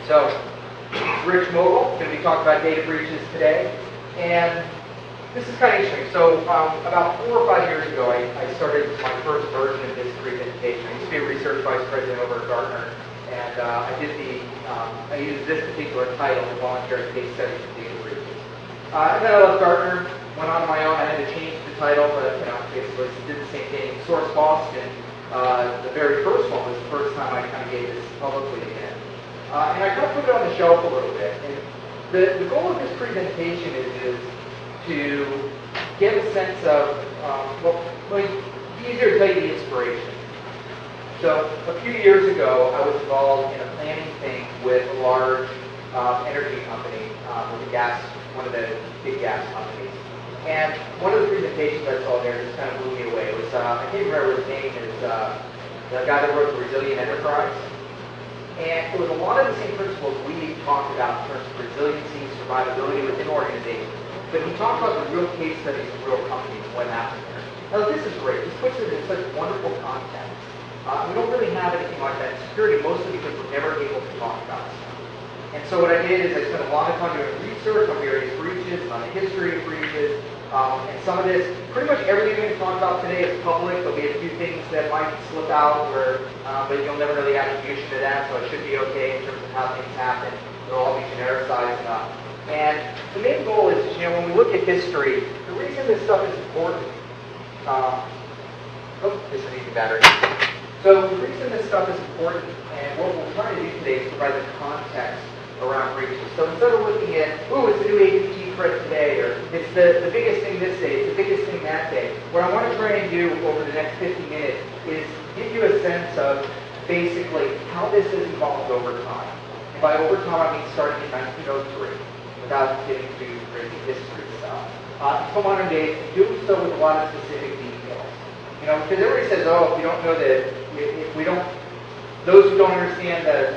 So, Rich Mogull, going to be talking about data breaches today. And this is kind of interesting. So, about 4 or 5 years ago, I started my first version of this presentation. I used to be a research vice president over at Gartner. And I used this particular title, Involuntary Case Studies of Data Breaches. And then I left Gartner, went on my own. I had to change the title, but basically did the same thing. Source Boston, the very first one was the first time I kind of gave this publicly again. And I kind of put it on the shelf a little bit. And the goal of this presentation is to get a sense of, easier to tell you the inspiration. So a few years ago, I was involved in a planning thing with a large energy company, one of the big gas companies. And one of the presentations I saw there just kind of blew me away. It was, I can't remember his name, is the guy that wrote Resilient Enterprise. And it was a lot of the same principles we talked about in terms of resiliency, survivability within organizations. But he talked about the real case studies of real companies and what happened there. Now this is great. This puts it in such wonderful context. We don't really have anything like that in security, mostly because we're never able to talk about it. And so what I did is I spent a lot of time doing research on various breaches, on the history of breaches, and some of this, pretty much everything we're going to talk about today is public. There'll be a few things that might slip out, but you'll never really have attribution to that, so it should be okay in terms of how things happen. They'll all be genericized enough. And the main goal is, when we look at history, the reason this stuff is important, this is even better. So the reason this stuff is important, and what we're trying to do today is provide the context around breaches. So instead of looking at, it's the new APT threat today, or it's the biggest thing this day, it's the biggest thing that day, what I want to try and do over the next 50 minutes is give you a sense of basically how this has evolved over time. And by over time, I mean starting in 1903, without getting too crazy history stuff. Until modern days, and doing so with a lot of specific details. Because everybody says, if you don't know those who don't understand the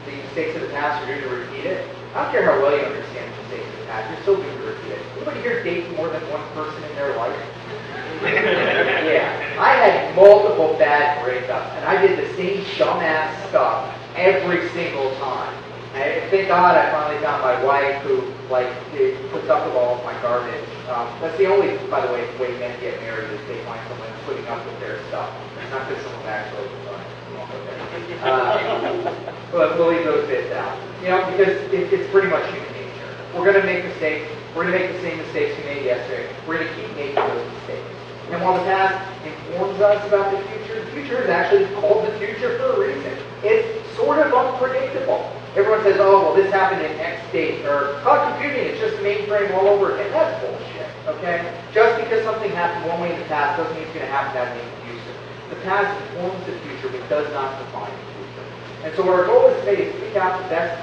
mistakes of the past are due to repeat it. I don't care how well you understand the mistakes of the past, you're still due to repeat it. Anybody here date more than one person in their life? Yeah. I had multiple bad breakups, and I did the same dumbass stuff every single time. And thank God I finally found my wife who, puts up with all of my garbage. That's the only, by the way men get married is they find someone putting up with their stuff. It's not because someone actually but we'll leave those bits out. Because it's pretty much human nature. We're going to make mistakes. We're going to make the same mistakes we made yesterday. We're going to keep making those mistakes. And while the past informs us about the future is actually called the future for a reason. It's sort of unpredictable. Everyone says, this happened in X date, or cloud computing is just a mainframe all over again. That's bullshit, okay? Just because something happened one way in the past doesn't mean it's going to happen that way in the future. The past informs the future, but does not define the future. And so our goal is today is to pick out the best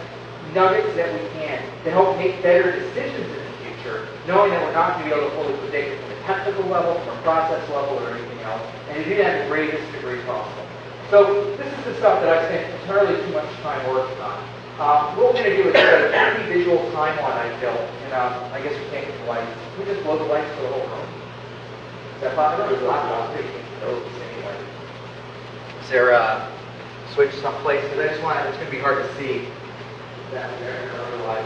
nuggets that we can to help make better decisions in the future, knowing that we're not going to be able to fully predict it from a technical level, from a process level, or anything else, and to do that in the greatest degree possible. So this is the stuff that I spent entirely too much time working on. What we're going to do is a 3D visual timeline I built, and I guess we can't get the lights. We just blow the lights for the whole room. Is that fine? There's a lot of anyway. Is there a switch someplace? Because I just want it's going to be hard to see that there otherwise.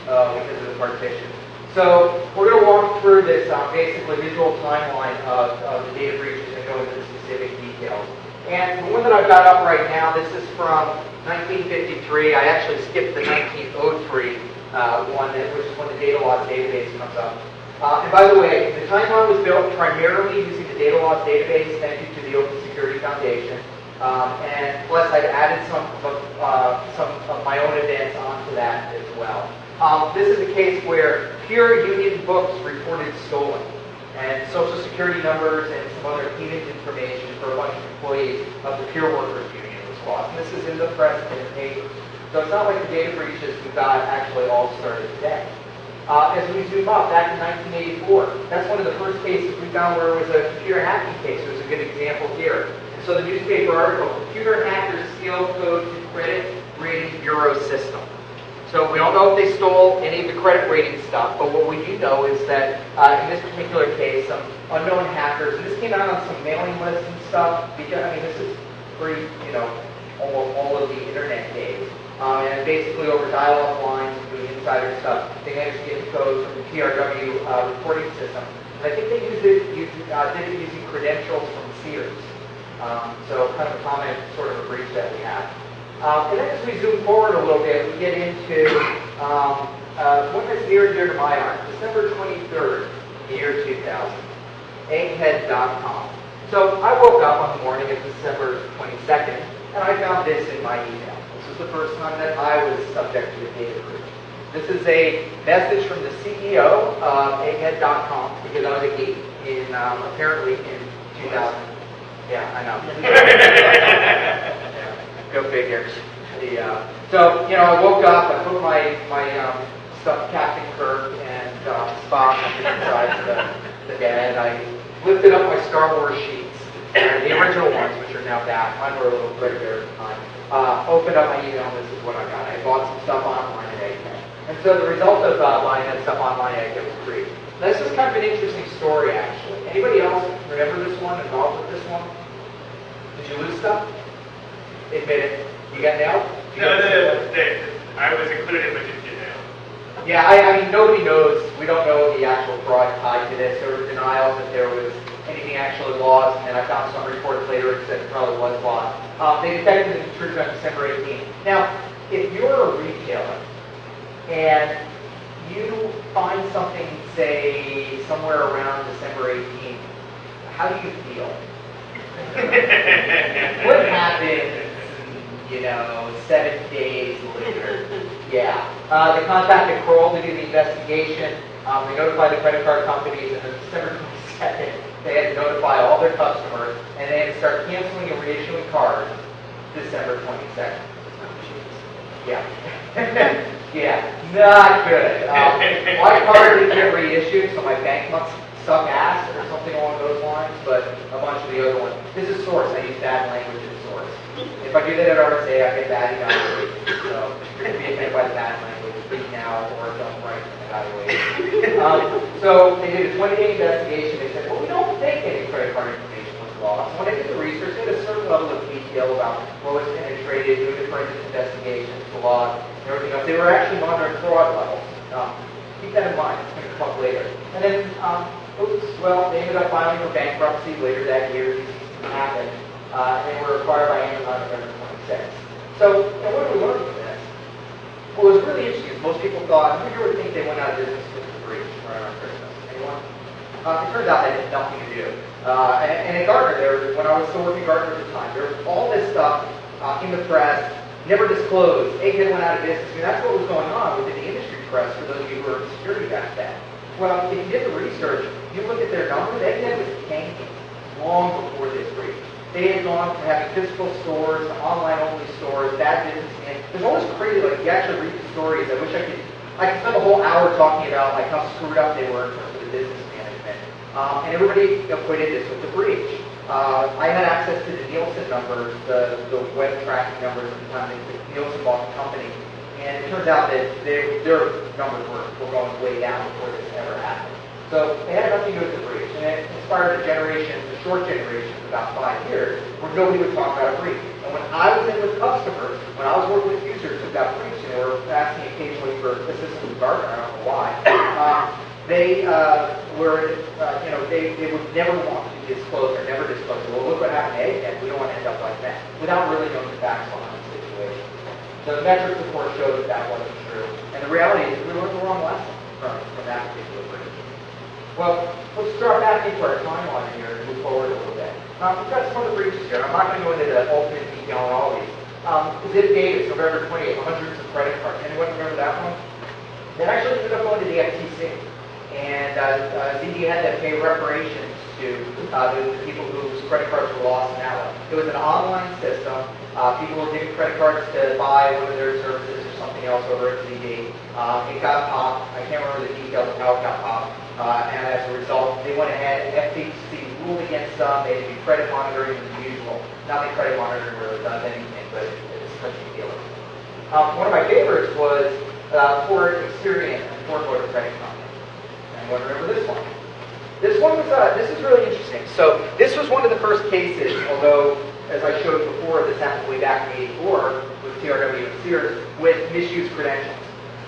Because of the partition. So we're going to walk through this basically visual timeline of the data breaches and go into the specific details. And the one that I've got up right now, this is from 1953. I actually skipped the 1903 one, which is when the data loss database comes up. And by the way, the timeline was built primarily using the data loss database, thank you to the Open Security Foundation. And plus, I've added some of my own events onto that as well. This is a case where pure union books reported stolen, and social security numbers and some other payment information for a bunch of employees of the Peer Workers Union was lost. And this is in the press and in the papers. So it's not like the data breaches we got actually all started today. As we zoom up, back in 1984, that's one of the first cases we found where it was a computer hacking case. There's a good example here. And so the newspaper article, computer hackers steal code to credit rating bureau system. So we don't know if they stole any of the credit rating stuff, but what we do know is that in this particular case, some unknown hackers, and this came out on some mailing lists and stuff, because, this is almost all of the internet days. And basically over dial-up lines and doing insider stuff, they managed to get the code from the PRW reporting system. And I think they did it using credentials from Sears. So kind of a common sort of a breach that we have. And then as we zoom forward a little bit, we get into one that's near and dear to my heart, December 23rd, the year 2000, egghead.com. So I woke up on the morning of December 22nd, and I found this in my email. This was the first time that I was subject to a data breach. This is a message from the CEO of egghead.com, because I was a geek apparently in 2000. Yeah, I know. Yeah, go figure. So, I woke up, I put my stuffed Captain Kirk and Spock on different sides of the bed. I lifted up my Star Wars sheets, the original ones, which are now back. Mine were a little threadbare at the time. Opened up my email, and this is what I got. I bought some stuff online at Egghead. And so the result of buying that stuff online at Egghead was free. This is kind of an interesting story, actually. Anybody else remember this one, involved with this one? Did you lose stuff? Admit it. You got nailed? No, I was included, but didn't get nailed. Yeah, I mean, nobody knows. We don't know the actual fraud tied to this. There were denials that there was anything actually lost, and then I found some reports later that said it probably was lost. They detected an intrusion on December 18th. Now, if you're a retailer and you find something, say, somewhere around December 18th, how do you feel? What happens, 7 days later? Yeah. They contacted Kroll to do the investigation. They notified the credit card companies, and on December 22nd, they had to notify all their customers, and they had to start canceling and reissuing cards December 22nd. Yeah. Yeah, not good. My card didn't get reissued, so my bank must suck ass or something along those lines, but a bunch of the other ones. This is Source. I use bad language in Source. If I do that at RSA, I get bad evaluation. So you're going to be offended by the bad language, speak now or don't write an evaluation. So they did a 20-day investigation. They said, well, we don't think any credit card information was lost. When I did the research, they had a certain level of detail about what was penetrated, doing the forensic investigations, the log, and everything else. They were actually monitoring fraud levels. Keep that in mind. It's going to come up later. And then, they ended up filing for bankruptcy later that year. These things happened. They were acquired by Amazon on November 26th. So, what did we learn from this? Well, it was really interesting. Most people thought, who here would think they went out of business with the breach right around Christmas? Anyone? It turns out that had nothing to do. And at Gartner, when I was still working at Gartner at the time, there was all this stuff in the press, never disclosed. Egghead went out of business. I mean, that's what was going on within the industry press for those of you who were in security back then. Well, if you did the research, you look at their numbers, Egghead was tanking long before this breach. They had gone from having physical stores to online-only stores, bad business management. There's all this crazy, you actually read the stories. I wish I could spend a whole hour talking about how screwed up they were in terms of the business management. And everybody equated this with the breach. I had access to the Nielsen numbers, the web tracking numbers at the time. Nielsen bought the company. And it turns out that their numbers were going way down before this ever happened. So they had nothing to do with the breach. And it inspired a short generation of about 5 years, where nobody would talk about a breach. And when I was in with customers, when I was working with users who got breached, and they were asking occasionally for assistance with Gartner, I don't know why, they would never want to disclose or never disclose. Well, look what happened to Egghead. We don't want to end up like that, without really knowing the facts behind the situation. So the metrics, of course, showed that that wasn't true. And the reality is we learned the wrong lesson from that particular breach. Well, let's start back into our timeline here and move forward a little bit. We've got some other breaches here. I'm not going to go into the ultimate detail on all these. Zip Davis, November 28th, hundreds of credit cards. Anyone remember that one? That actually ended up going to the FTC. And ZD had to pay reparations to the people whose credit cards were lost in that one. It was an online system. People were giving credit cards to buy one of their services or something else over at ZD. It got popped. I can't remember the details of how it got popped. And as a result, they went ahead, FTC ruled against them. They had to do credit monitoring as usual. Not that credit monitoring really does anything, but it's such a deal. One of my favorites was for Experian and Ford Motor Credit Company. Anyone remember this one? This one was, this is really interesting. So this was one of the first cases, although, as I showed before, happened way back in '84 with TRW and Sears with misused credentials.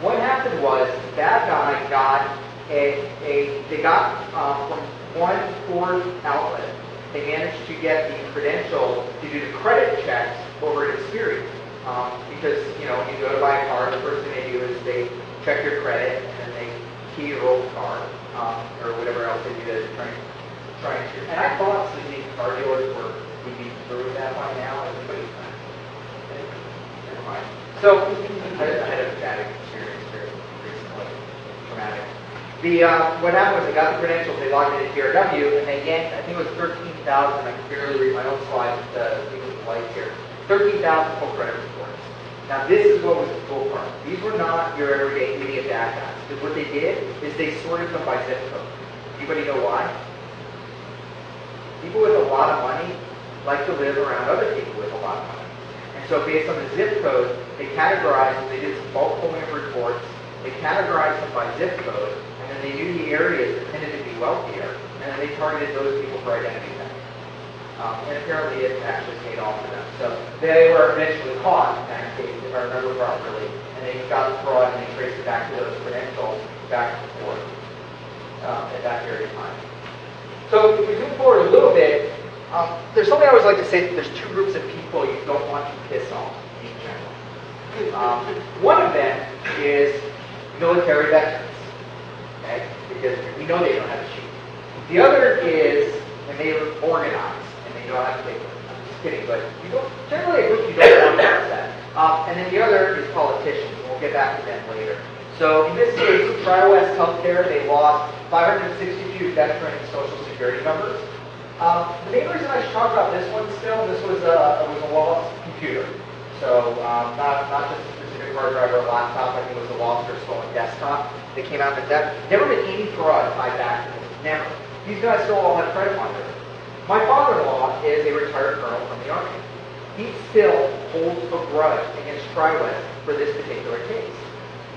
What happened was that guy got they got from one Ford outlet, they managed to get the credential to do the credit checks over at Experian. Because, you know, when you go to buy a car, the first thing they do is they check your credit and then they key your old car, or whatever else they do to try and and I thought sleeping car dealers would be through that by now. Everybody, never mind. So I had a bad experience here recently, traumatic. What happened was they got the credentials, they logged into TRW, and they yanked, I think it was 13,000, I can barely read my own slides with the lights here, 13,000 full credit reports. Now this is what was the cool part. These were not your everyday idiot bad guys. Because what they did is they sorted them by zip code. Anybody know why? People with a lot of money like to live around other people with a lot of money. And so based on the zip code, they categorized, they did some bulk pulling of reports, they categorized them by zip code, and then they knew the areas that tended to be wealthier, and then they targeted those people for identity theft. And apparently it actually paid off for them. So they were eventually caught in that case, if I remember properly, and they got the fraud and they traced it back to those credentials back and forth at that period of time. So if we move forward a little bit, there's something I always like to say, that there's two groups of people you don't want to piss off in general. One of them is military veterans, okay? Because we know they don't have a sheet. The other is, and they are organized, and they don't have to take it. I'm just kidding, but you don't, generally a group you don't want to upset. And then the other is politicians, and we'll get back to them later. So in this case, TriWest Healthcare, they lost 562 veteran Social Security numbers. The main reason I should talk about this one still, this was a lost computer. So not just a specific hard drive or a laptop, I think it was a lost or stolen desktop that came out of that. Never been any fraud tied back to this. Never. These guys still all have credit monitoring. My father-in-law is a retired colonel from the Army. He still holds a grudge against TriWest for this particular case.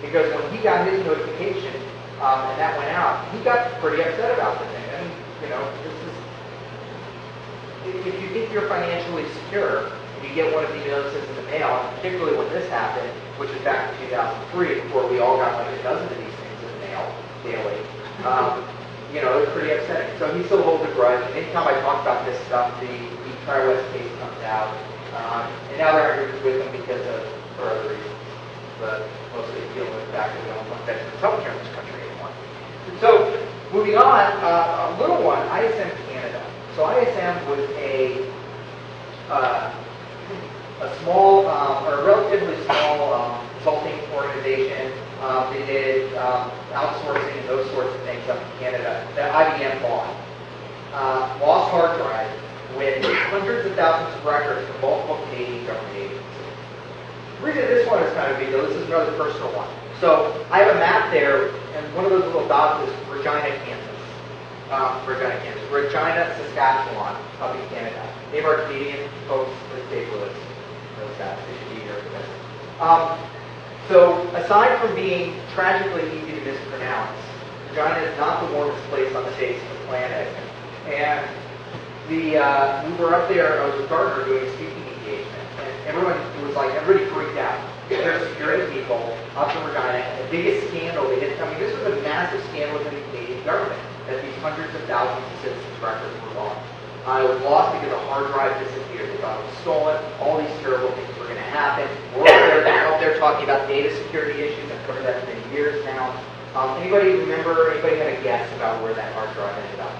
Because when he got his notification and that went out, he got pretty upset about the thing. I mean, you know, if you think you're financially secure, and you get one of these notices in the mail, and particularly when this happened, which was back in 2003, before we all got like a dozen of these things in the mail daily, you know, it was pretty upsetting. So he still holds a grudge. And anytime I talk about this stuff, the TriWest case comes out. And now they're angry with him because of, for other reasons. But mostly dealing with the fact that we don't want veterans health care in this country anymore. So, moving on, a little one, ISM Canada. So ISM was a small, or a relatively small consulting organization. They did outsourcing and those sorts of things up in Canada that IBM bought. Lost hard drive with hundreds of thousands of records from multiple Canadian government agencies. The reason this one is kind of big, though, this is another personal one. So I have a map there, and one of those little dots is Regina, Kansas. Regina, Saskatchewan, up in Canada. They have our Canadian folks with Dave Lewis. Knows that. They should be here for this. So aside from being tragically easy to mispronounce, Regina is not the warmest place on the face of the planet. And we were up there, I was with Gardner doing a speaking engagement, and everybody freaked out. There's security people up in Regina, and the biggest scandal they did, I mean, this was a massive scandal within the Canadian government, that these hundreds of thousands of citizens' records were lost. It was lost because a hard drive disappeared. They thought it was stolen. All these terrible things were going to happen. We're out there talking about data security issues. I've covered that for many years now. Anybody remember, anybody had a guess about where that hard drive ended up?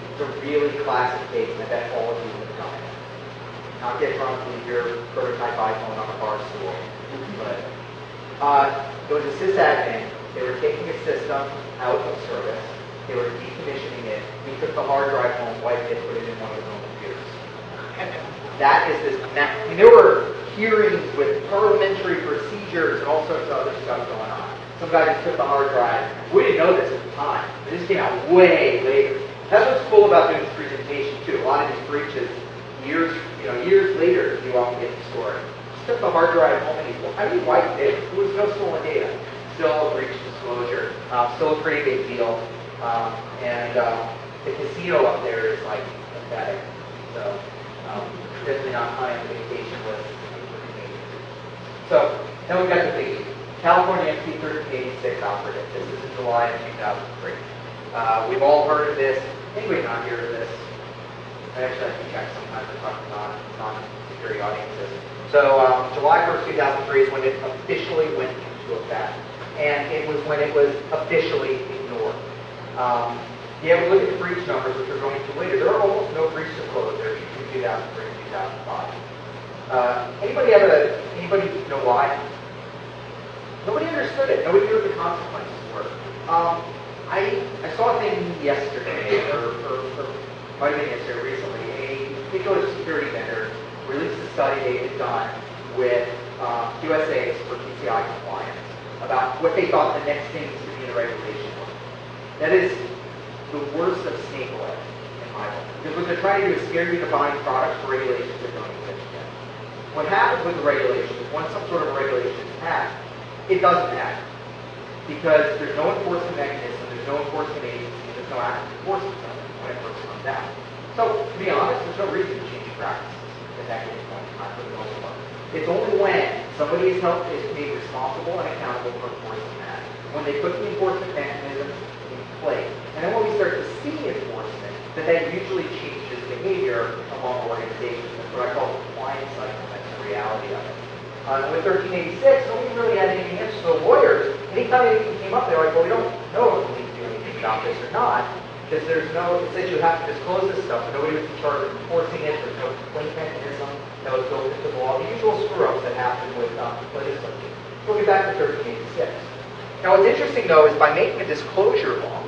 It's a really classic case, and I bet all of you have done it. Not get drunk with your prototype iPhone on a bar stool. But it was a sysadmin. They were taking a system out of service. They were decommissioning it. We took the hard drive home, wiped it, put it in one of their own computers. That is this. I mean, there were hearings with parliamentary procedures and all sorts of other stuff going on. Some guy just took the hard drive. We didn't know this at the time. This came out way later. That's what's cool about doing this presentation too. A lot of these breaches, years later, you often get the story. Just took the hard drive home and he wiped it. There was no stolen data. Still a breach of disclosure. Still a pretty big deal. And the casino up there is like pathetic. So Definitely not high on the vacation list. So, then we've got the biggie. California MC 1386 operative. This is in July of 2003. We've all heard of this. Anybody not heard of this? Actually, I can check sometimes we're talking non-security audiences. So, July 1st, 2003 is when it officially went into effect. And it was when it was officially ignored. You have to look at the breach numbers, which we're going to later. There are almost no breach disclosures between 2003 and 2005. Anybody know why? Nobody understood it. Nobody knew what the consequences were. I saw a thing yesterday, or might have been yesterday recently. A particular security vendor released a study they had done with QSAs for PCI compliance about what they thought the next things to be in a regulation were. That is the worst of snake oil, in my book. Because what they're trying to do is scare you to buying products for regulations that don't exist yet. What happens with the regulations is once some sort of regulation is passed, it doesn't matter. Because there's no enforcement mechanism, there's no enforcement agency, there's no active enforcement of it when it first comes out. So, to be honest, there's no reason to change practices at that given point in time for the most part. It's only when somebody is made responsible and accountable for enforcing that, when they put the enforcement mechanism in place. And then when we start to see enforcement, that usually changes behavior among organizations. That's what I call the compliance cycle. That's the reality of it. With 1386, nobody really had any answers to the lawyers. Anytime anything came up, they were like, well, we don't know if we need to do anything about this or not, because there's no, it says you have to disclose this stuff, but nobody was in charge of enforcing it. There's no complaint mechanism that was built into the law. The usual screw-ups that happen with legislation. So we'll get back to 1386. Now, what's interesting, though, is by making a disclosure law,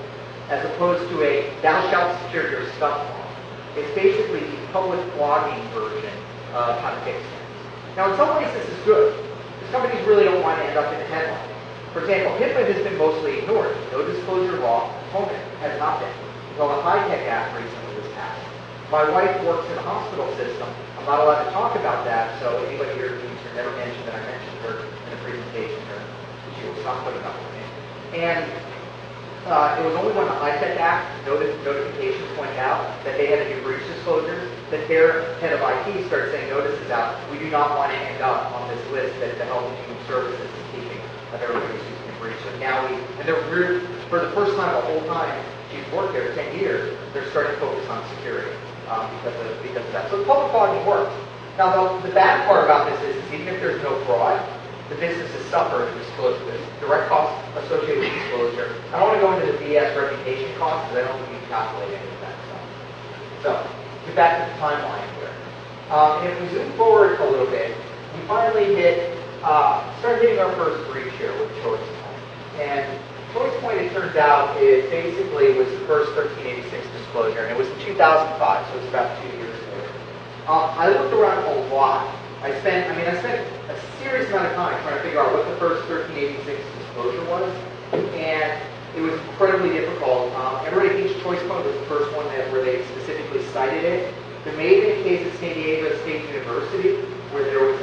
as opposed to a thou shalt secure your stuff law, it's basically the public blogging version of how to fix things. Now, in some ways, this is good, because companies really don't want to end up in the headline. For example, HIPAA has been mostly ignored. No disclosure law component has not been. Well, the HITECH Act recently was passed. My wife works in a hospital system. I'm not allowed to talk about that, so anybody here who's never mentioned that I mentioned her in a presentation, or she will stop putting up with me. And it was only when the HITECH Act notifications went out that they had to do breach disclosures that their head of IT started saying notices out. We do not want to end up on this list that the Health and Human Services is keeping of everybody who's using a breach. So now for the first time, the whole time she's worked there, 10 years, they're starting to focus on security because of that. So public blogging works. Now, the bad part about this is even if there's no fraud, the businesses suffer in disclosure. There's direct costs associated with disclosure. I don't want to go into the BS reputation costs because I don't think you can calculate any of that stuff. So, get back to the timeline here. And if we zoom forward a little bit, we finally started hitting our first breach here with ChoicePoint. And ChoicePoint, it turns out, was the first 1386 disclosure, and it was in 2005, so it's about 2 years later. I looked around a lot. I spent a serious amount of time trying to figure out what the first 1386 disclosure was, and it was incredibly difficult. Everybody thinks ChoicePoint was the first one where they specifically cited it. There may have been a case at San Diego State University where there was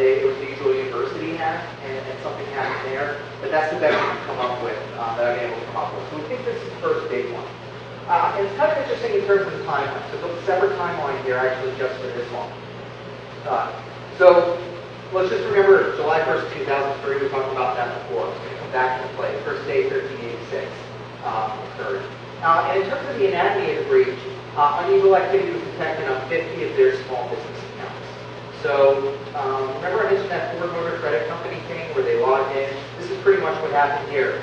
it was the usual university hack, and something happened there, but that's the best we can come up with, that I've been able to come up with. So we think this is the first big one. And it's kind of interesting in terms of the timeline. So the separate timeline here actually just for this one. So let's just remember July 1st, 2003, we talked about that before. It's going to come back into play. The first day, 1386, occurred. And in terms of the anatomy of the breach, unusual activity was detected on 50 of their small business accounts. So remember I mentioned that Ford Motor Credit Company thing where they logged in? This is pretty much what happened here.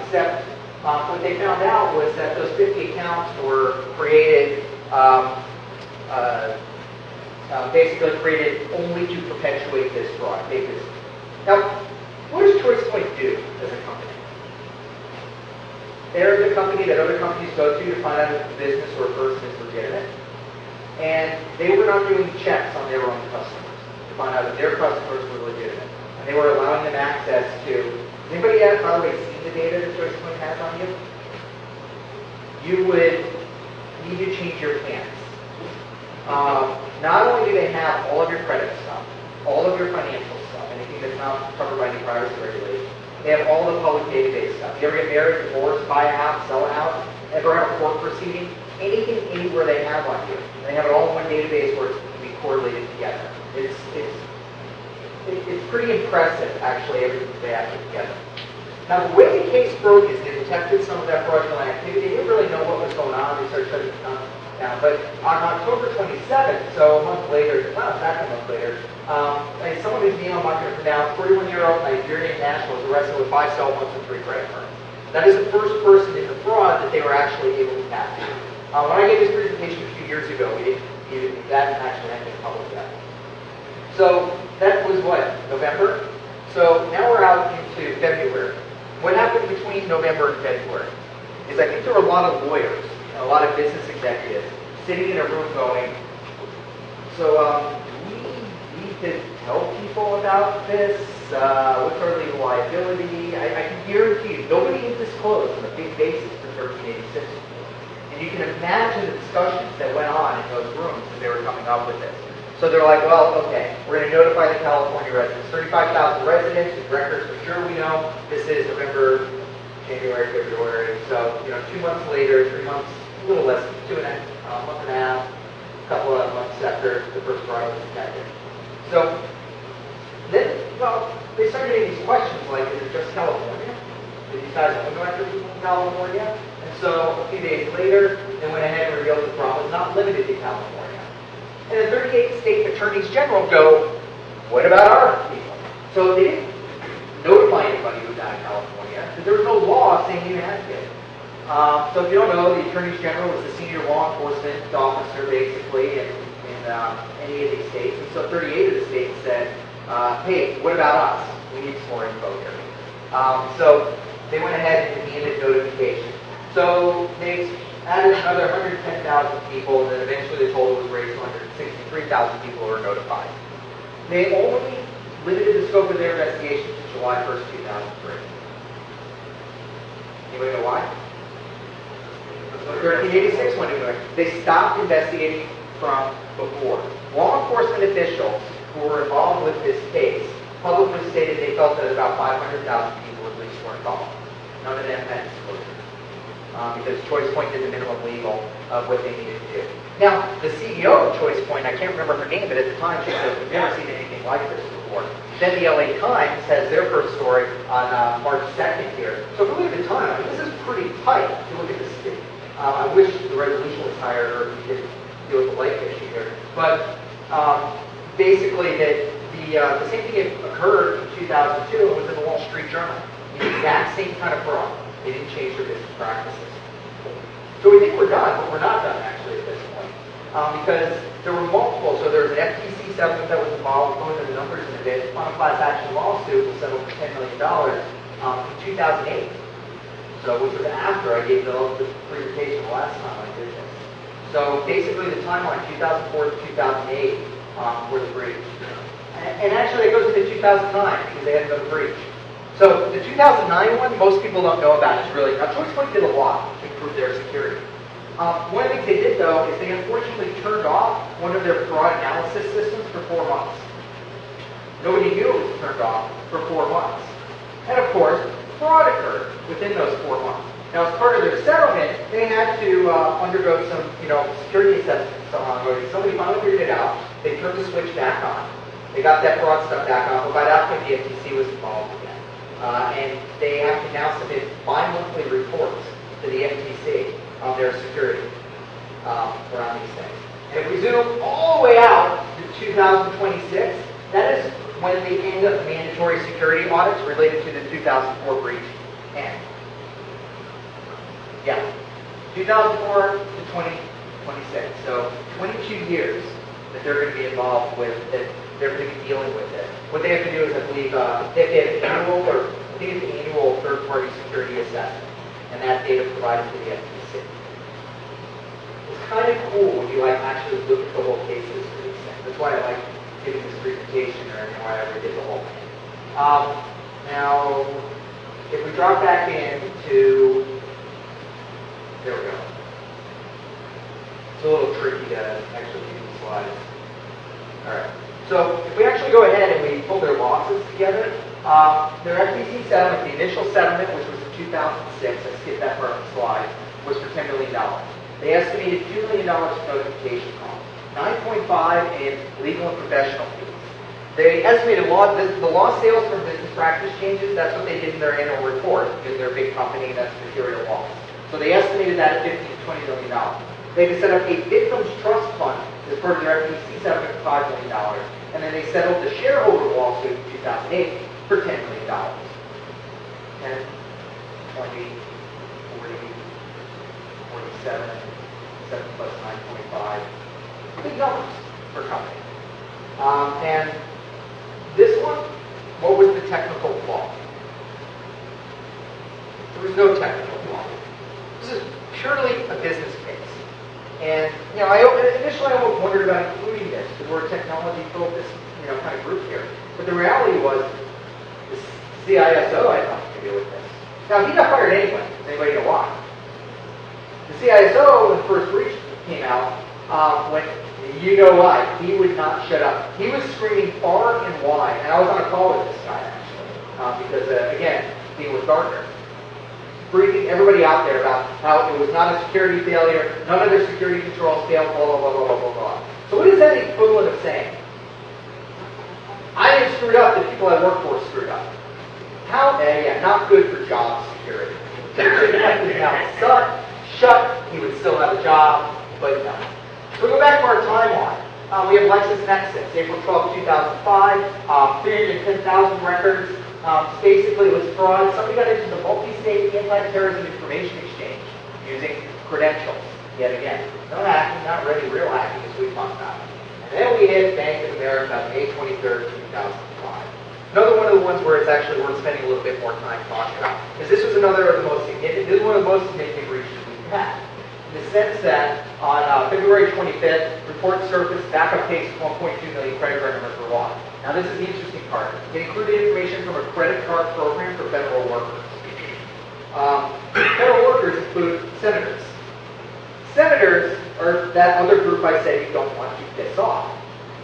Except what they found out was that those 50 accounts were created basically created only to perpetuate this fraud. Now, what does ChoicePoint do as a company? They're the company that other companies go to find out if the business or a person is legitimate. And they were not doing checks on their own customers to find out if their customers were legitimate. And they were allowing them access to, has anybody else, by the way, seen the data that ChoicePoint has on you? You would need to change your plans. Not only do they have all of your credit stuff, all of your financial stuff, anything that's not covered by any privacy regulation, they have all the public database stuff. You ever get married, divorced, buy a house, sell a house, ever have a court proceeding, anything anywhere they have on you, they have it all in one database where it can be correlated together. It's pretty impressive, actually, everything they have put together. Now, the way the case broke is they detected some of that fraudulent activity. They didn't really know what was going on. They started shutting it down. But on October 27th, so a month later, well, exactly a month later, someone whose name I'm not going to pronounce, 41-year-old Nigerian national, was arrested with 5 cell phones and 3 credit cards. That is the first person in the fraud that they were actually able to catch. When I gave this presentation a few years ago, that actually hadn't been published yet. So that was what, November? So now we're out into February. What happened between November and February is I think there were a lot of lawyers and a lot of business executives sitting in a room going, so do we need to tell people about this? What's our legal liability? I can guarantee you, nobody has disclosed on a big basis for 1386. And you can imagine the discussions that went on in those rooms as they were coming up with this. So they're like, well, okay, we're going to notify the California residents. 35,000 residents with records for sure we know. This is November, January, February. So, 2 months later, 3 months, a little less, a month and a half, a couple of months after the first fraud was detected. So then, well, they started getting these questions like, is it just California? Did these guys only go after people in California? And so a few days later, they went ahead and revealed the fraud was not limited to California. And the 38 state attorneys general go, what about our people? So they didn't notify anybody who was out of California, because there was no law saying you had to. So if you don't know, the attorneys general was the senior law enforcement officer, basically, in any of these states. And so 38 of the states said, hey, what about us? We need some more info here. So they went ahead and demanded notification. So they added another 110,000 people, and then eventually the total was raised to 163,000 people who were notified. They only limited the scope of their investigation to July 1st, 2003. Anybody know why? 1386 went into it. They stopped investigating from before. Law enforcement officials who were involved with this case publicly stated they felt that about 500,000 people at least were involved. None of them had disclosure. Because ChoicePoint did the minimum legal of what they needed to do. Now, the CEO of ChoicePoint, I can't remember her name, but at the time she said, we've never seen anything like this before. Then the LA Times has their first story on March 2nd here. So if you look at the time, I mean, this is pretty tight if you look at this. I wish the resolution was higher or we could deal with the light issue here. But basically, the same thing occurred in 2002. It was in the Wall Street Journal. The exact same kind of fraud. They didn't change their business practices. So we think we're done, but we're not done actually at this point. Because there were multiple, so there was an FTC settlement that was involved, going into the numbers in a bit. On a class action lawsuit was settled for $10 million in 2008. So which was after I gave the presentation the last time I did this. So basically the timeline, 2004 to 2008, were the breach. And actually it goes into 2009 because they had another breach. So the 2009 one, most people don't know about. It's really, now ChoicePoint did a lot to improve their security. One of the things they did though is they unfortunately turned off one of their fraud analysis systems for 4 months. Nobody knew it was turned off for 4 months. And of course, fraud occurred within those 4 months. Now as part of their settlement, they had to undergo some, security assessments and so on. Somebody finally figured it out. They turned the switch back on. They got that fraud stuff back on, but by that point the FTC was involved again. And they have to now submit bi-monthly reports to the FTC on their security around these things. And if we zoom all the way out to 2026, that is when the end of mandatory security audits related to the 2004 breach end. Yeah, 2004 to 2026. So 22 years that they're going to be involved with, that they're going to be dealing with it. What they have to do is, I believe, they have an annual third-party security assessment, and that data provided to the FTC. It's kind of cool when you actually look at the whole cases for these things. That's why I like giving this presentation, or why I redid the whole thing. Now, if we drop back into, there we go. It's a little tricky to actually do these slides. All right. So if we actually go ahead and we pull their losses together, their FTC settlement, the initial settlement, which was in 2006, I skipped that part of the slide, was for $10 million. They estimated $2 million in notification costs. 9.5 in legal and professional fees. They estimated the lost sales from business practice changes. That's what they did in their annual report because they're a big company and that's material loss. So they estimated that at $15 to $20 million. They set up a victims trust fund as part of their FTC settlement of $5 million. And then they settled the shareholder lawsuit in 2008 for $10 million. 10, 20, 40, 47, 7 plus 9.5. Big numbers for a company. And this one, what was the technical flaw? There was no technical flaw. This is purely a business case. And, you know, initially I almost wondered about including this because we're a technology-focused, you know, kind of group here. But the reality was the CISO had nothing to do with this. Now, he got fired anyway. Does anybody know why? The CISO, when the first breach came out, when you know why, he would not shut up. He was screaming far and wide. And I was on a call with this guy, actually, because, again, being with Gartner, briefing everybody out there about how it was not a security failure, none of their security controls failed, blah, blah, blah, blah, blah, blah, blah. So what is that equivalent of saying? I didn't screw up, the people I work for screwed up. How? Yeah, not good for job security. He should have kept his mouth shut, he would still have a job, but no. So we go back to our timeline. We have LexisNexis, April 12, 2005, 310,000 records. Basically, it was fraud. Somebody got into the multi-state anti-terrorism information exchange using credentials. Yet again, no hacking, not really real hacking as we talked about. And then we hit Bank of America on May 23rd, 2005. Another one of the ones where it's actually worth spending a little bit more time talking about. Because this was another of the most significant, this is one of the most significant breaches we've had. In the sense that on February 25th, report surfaced, backup case of 1.2 million credit card numbers were lost. Now this is the interesting part. It included information from a credit card program for federal workers. Federal workers include senators. Senators are that other group I said you don't want to piss off.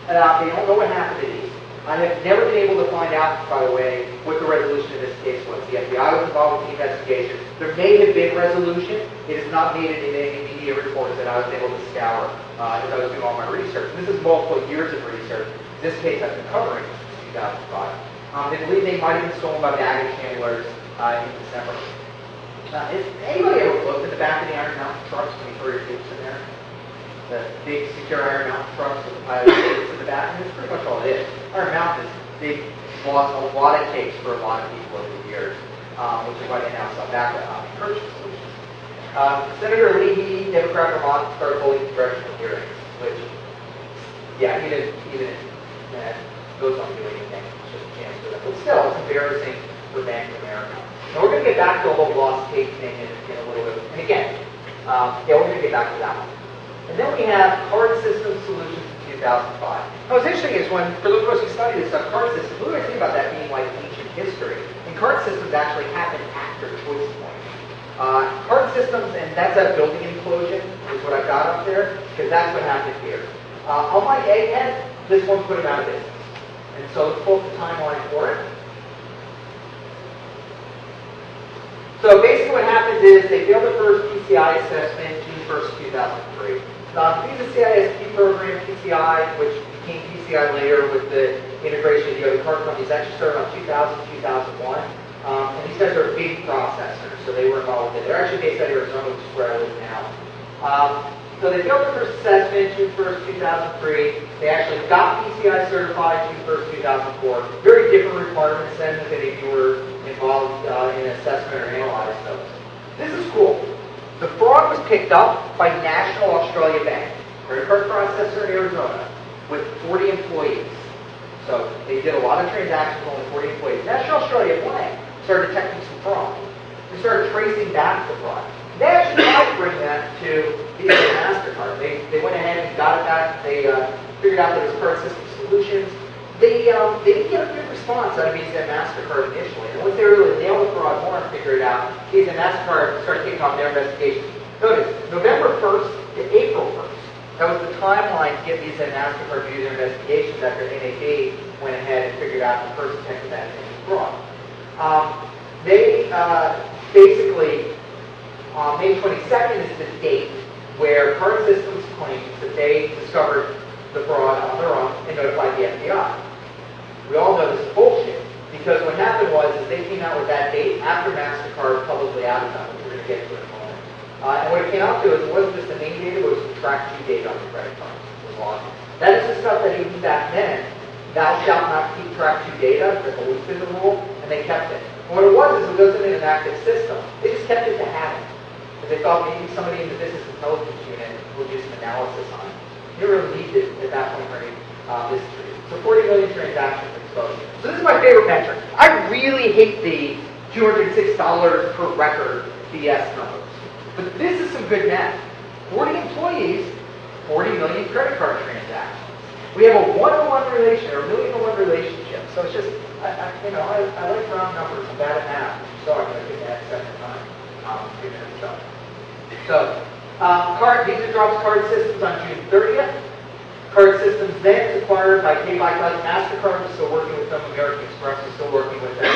They don't know what happened to these. I have never been able to find out, by the way, what the resolution of this case was. The FBI was involved with the investigation. There may have been resolution. It is not made it in any media reports that I was able to scour as I was doing all my research. And this is multiple years of research. This case I've been covering since 2005. They believe they might have been stolen by baggage handlers in December. Has anybody ever looked at the back of the Iron Mountain trucks when you throw your tapes in there? The big secure Iron Mountain trucks with the pile of tapes in the back? And that's pretty much all it is. Iron Mountain is they've lost a lot of tapes for a lot of people over the years, which is why they now sell backup encryption solutions. Senator Leahy, Democrat Vermont, started holding congressional hearings, which, yeah, even that goes on doing anything. It's just a chance for them. But still, it's embarrassing for Bank of America. And we're going to get back to the whole lost tape thing in a little bit. And again, yeah, we're going to get back to that one. And then we have card system solutions in 2005. Now, what's interesting is when, for those of us who study this stuff, card systems, we always think about that being like ancient history. And card systems actually happened after ChoicePoint. Card systems, and that's that building implosion, is what I've got up there, because that's what happened here. On my egghead, this one put them out of business. And so let's pull up the timeline for it. So basically what happens is they failed the first PCI assessment June 1st, 2003. Through the CISP program, PCI, which became PCI later with the integration of the other card companies, actually started around 2000, 2001. And these guys are big processors, so they were involved with it. They're actually based out of Arizona, which is where I live now. So they failed the first assessment June 1st, 2003. They actually got PCI certified June 1st, 2004. Very different requirements than if you were involved in assessment or analyze those. This is cool. The fraud was picked up by National Australia Bank, credit card processor in Arizona, with 40 employees. So they did a lot of transactions with only 40 employees. National Australia Bank started detecting some fraud. They started tracing back the fraud. They actually tried to bring that to Visa and MasterCard. They went ahead and got it back. They figured out that it was card system solutions. They didn't get a good response out of Visa and MasterCard initially. And once they really nailed the fraud more and figured it out, Visa and MasterCard started kicking off their investigations. Notice, November 1st to April 1st. That was the timeline to get Visa and MasterCard to do their investigations after NAB went ahead and figured out the first attempt at that fraud. They basically, May 22nd is the date where card systems claims that they discovered the fraud on their own and notified the FBI. We all know this is bullshit, because what happened was is they came out with that date after MasterCard publicly outed them, which we're going to get to in a moment. And what it came out to is it wasn't just the name data, it was the track to data on the credit card. It was logged. That is the stuff that even back then, thou shalt not keep track to data, there's a loop in the rule, and they kept it. And what it was is it wasn't an active system. They just kept it to have it. Because they thought maybe somebody in the business intelligence unit would do some analysis on it. You really needed it at that point for any history. So 40 million transactions exposed. So this is my favorite metric. I really hate the $206 per record BS numbers. But this is some good math. 40 employees, 40 million credit card transactions. We have a 1-to-1 relation, or a 1-million-to-1 relationship. So it's just, I like round numbers. I'm bad at math. So I'm going to get that second time. So, Visa drops card systems on June 30th. Card systems then acquired by Pay by Touch. MasterCard is still working with them. American Express is still working with them.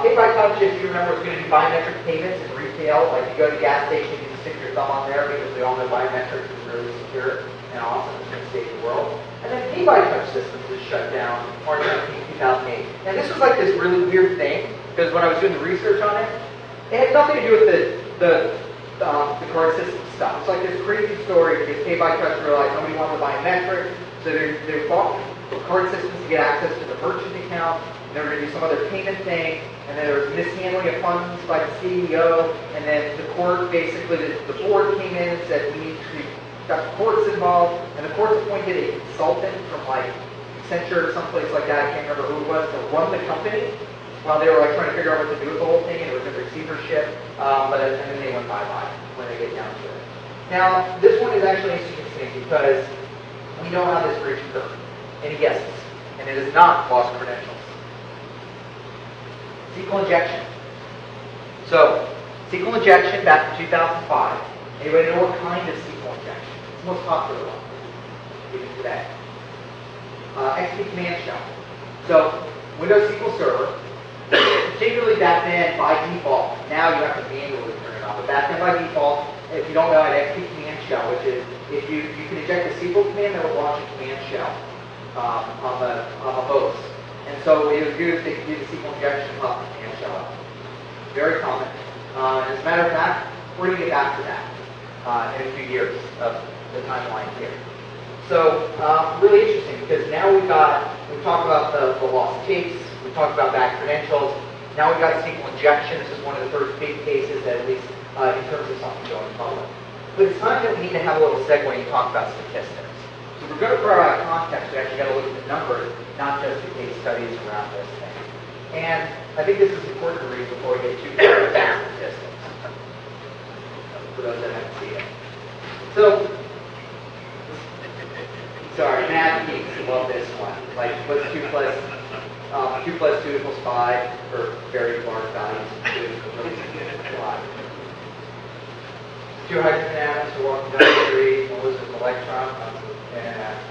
Pay by Touch, if you remember, is going to do biometric payments in retail. Like you go to the gas station, you can stick your thumb on there because we all know biometrics is really secure and awesome. It's going to save the world. And then Pay by Touch systems is shut down March 19, 2008. And this was like this really weird thing because when I was doing the research on it, it had nothing to do with the card system stuff. It's like this crazy story because Pay by Touch realized nobody wanted to buy a metric, so they bought the card systems to get access to the merchant account, and they were going to do some other payment thing, and then there was mishandling of funds by the CEO, and then the court basically, the board came in and said, we got the courts involved, and the courts appointed a consultant from like Accenture or someplace like that, I can't remember who it was, to run the company, while they were like trying to figure out what to do with the whole thing, and it was in receivership, and then they went bye-bye when they get down to it. Now, this one is actually interesting because we know how this breach occurred. Any guesses? And it is not lost credentials. SQL injection. So, SQL injection back in 2005. Anybody know what kind of SQL injection? It's the most popular one, even today. XP command shell. So, Windows SQL Server, particularly back then by default, now you have to manually turn it on, but back then by default, if you don't know, an XP command shell, which is if you can inject a SQL command that will launch a command shell on the host. And so what you would do is they could do the SQL injection and pop the command shell out. Very common. As a matter of fact, we're going to get back to that in a few years of the timeline here. So really interesting because now we've talked about the lost tapes, we talked about bad credentials. Now we've got SQL injection. This is one of the first big cases, at least in terms of something going public. But it's time that we need to have a little segue and talk about statistics. So we're going to provide context. We actually got to look at the numbers, not just the case studies around this thing. And I think this is important to read before we get too far into statistics. For those that haven't seen it. So, sorry, math geeks love this one. Like, what's 2 plus 2 equals 5 for very large values. 2 equals 5. 2 hydrogen atoms are walking down the street. One was an electron.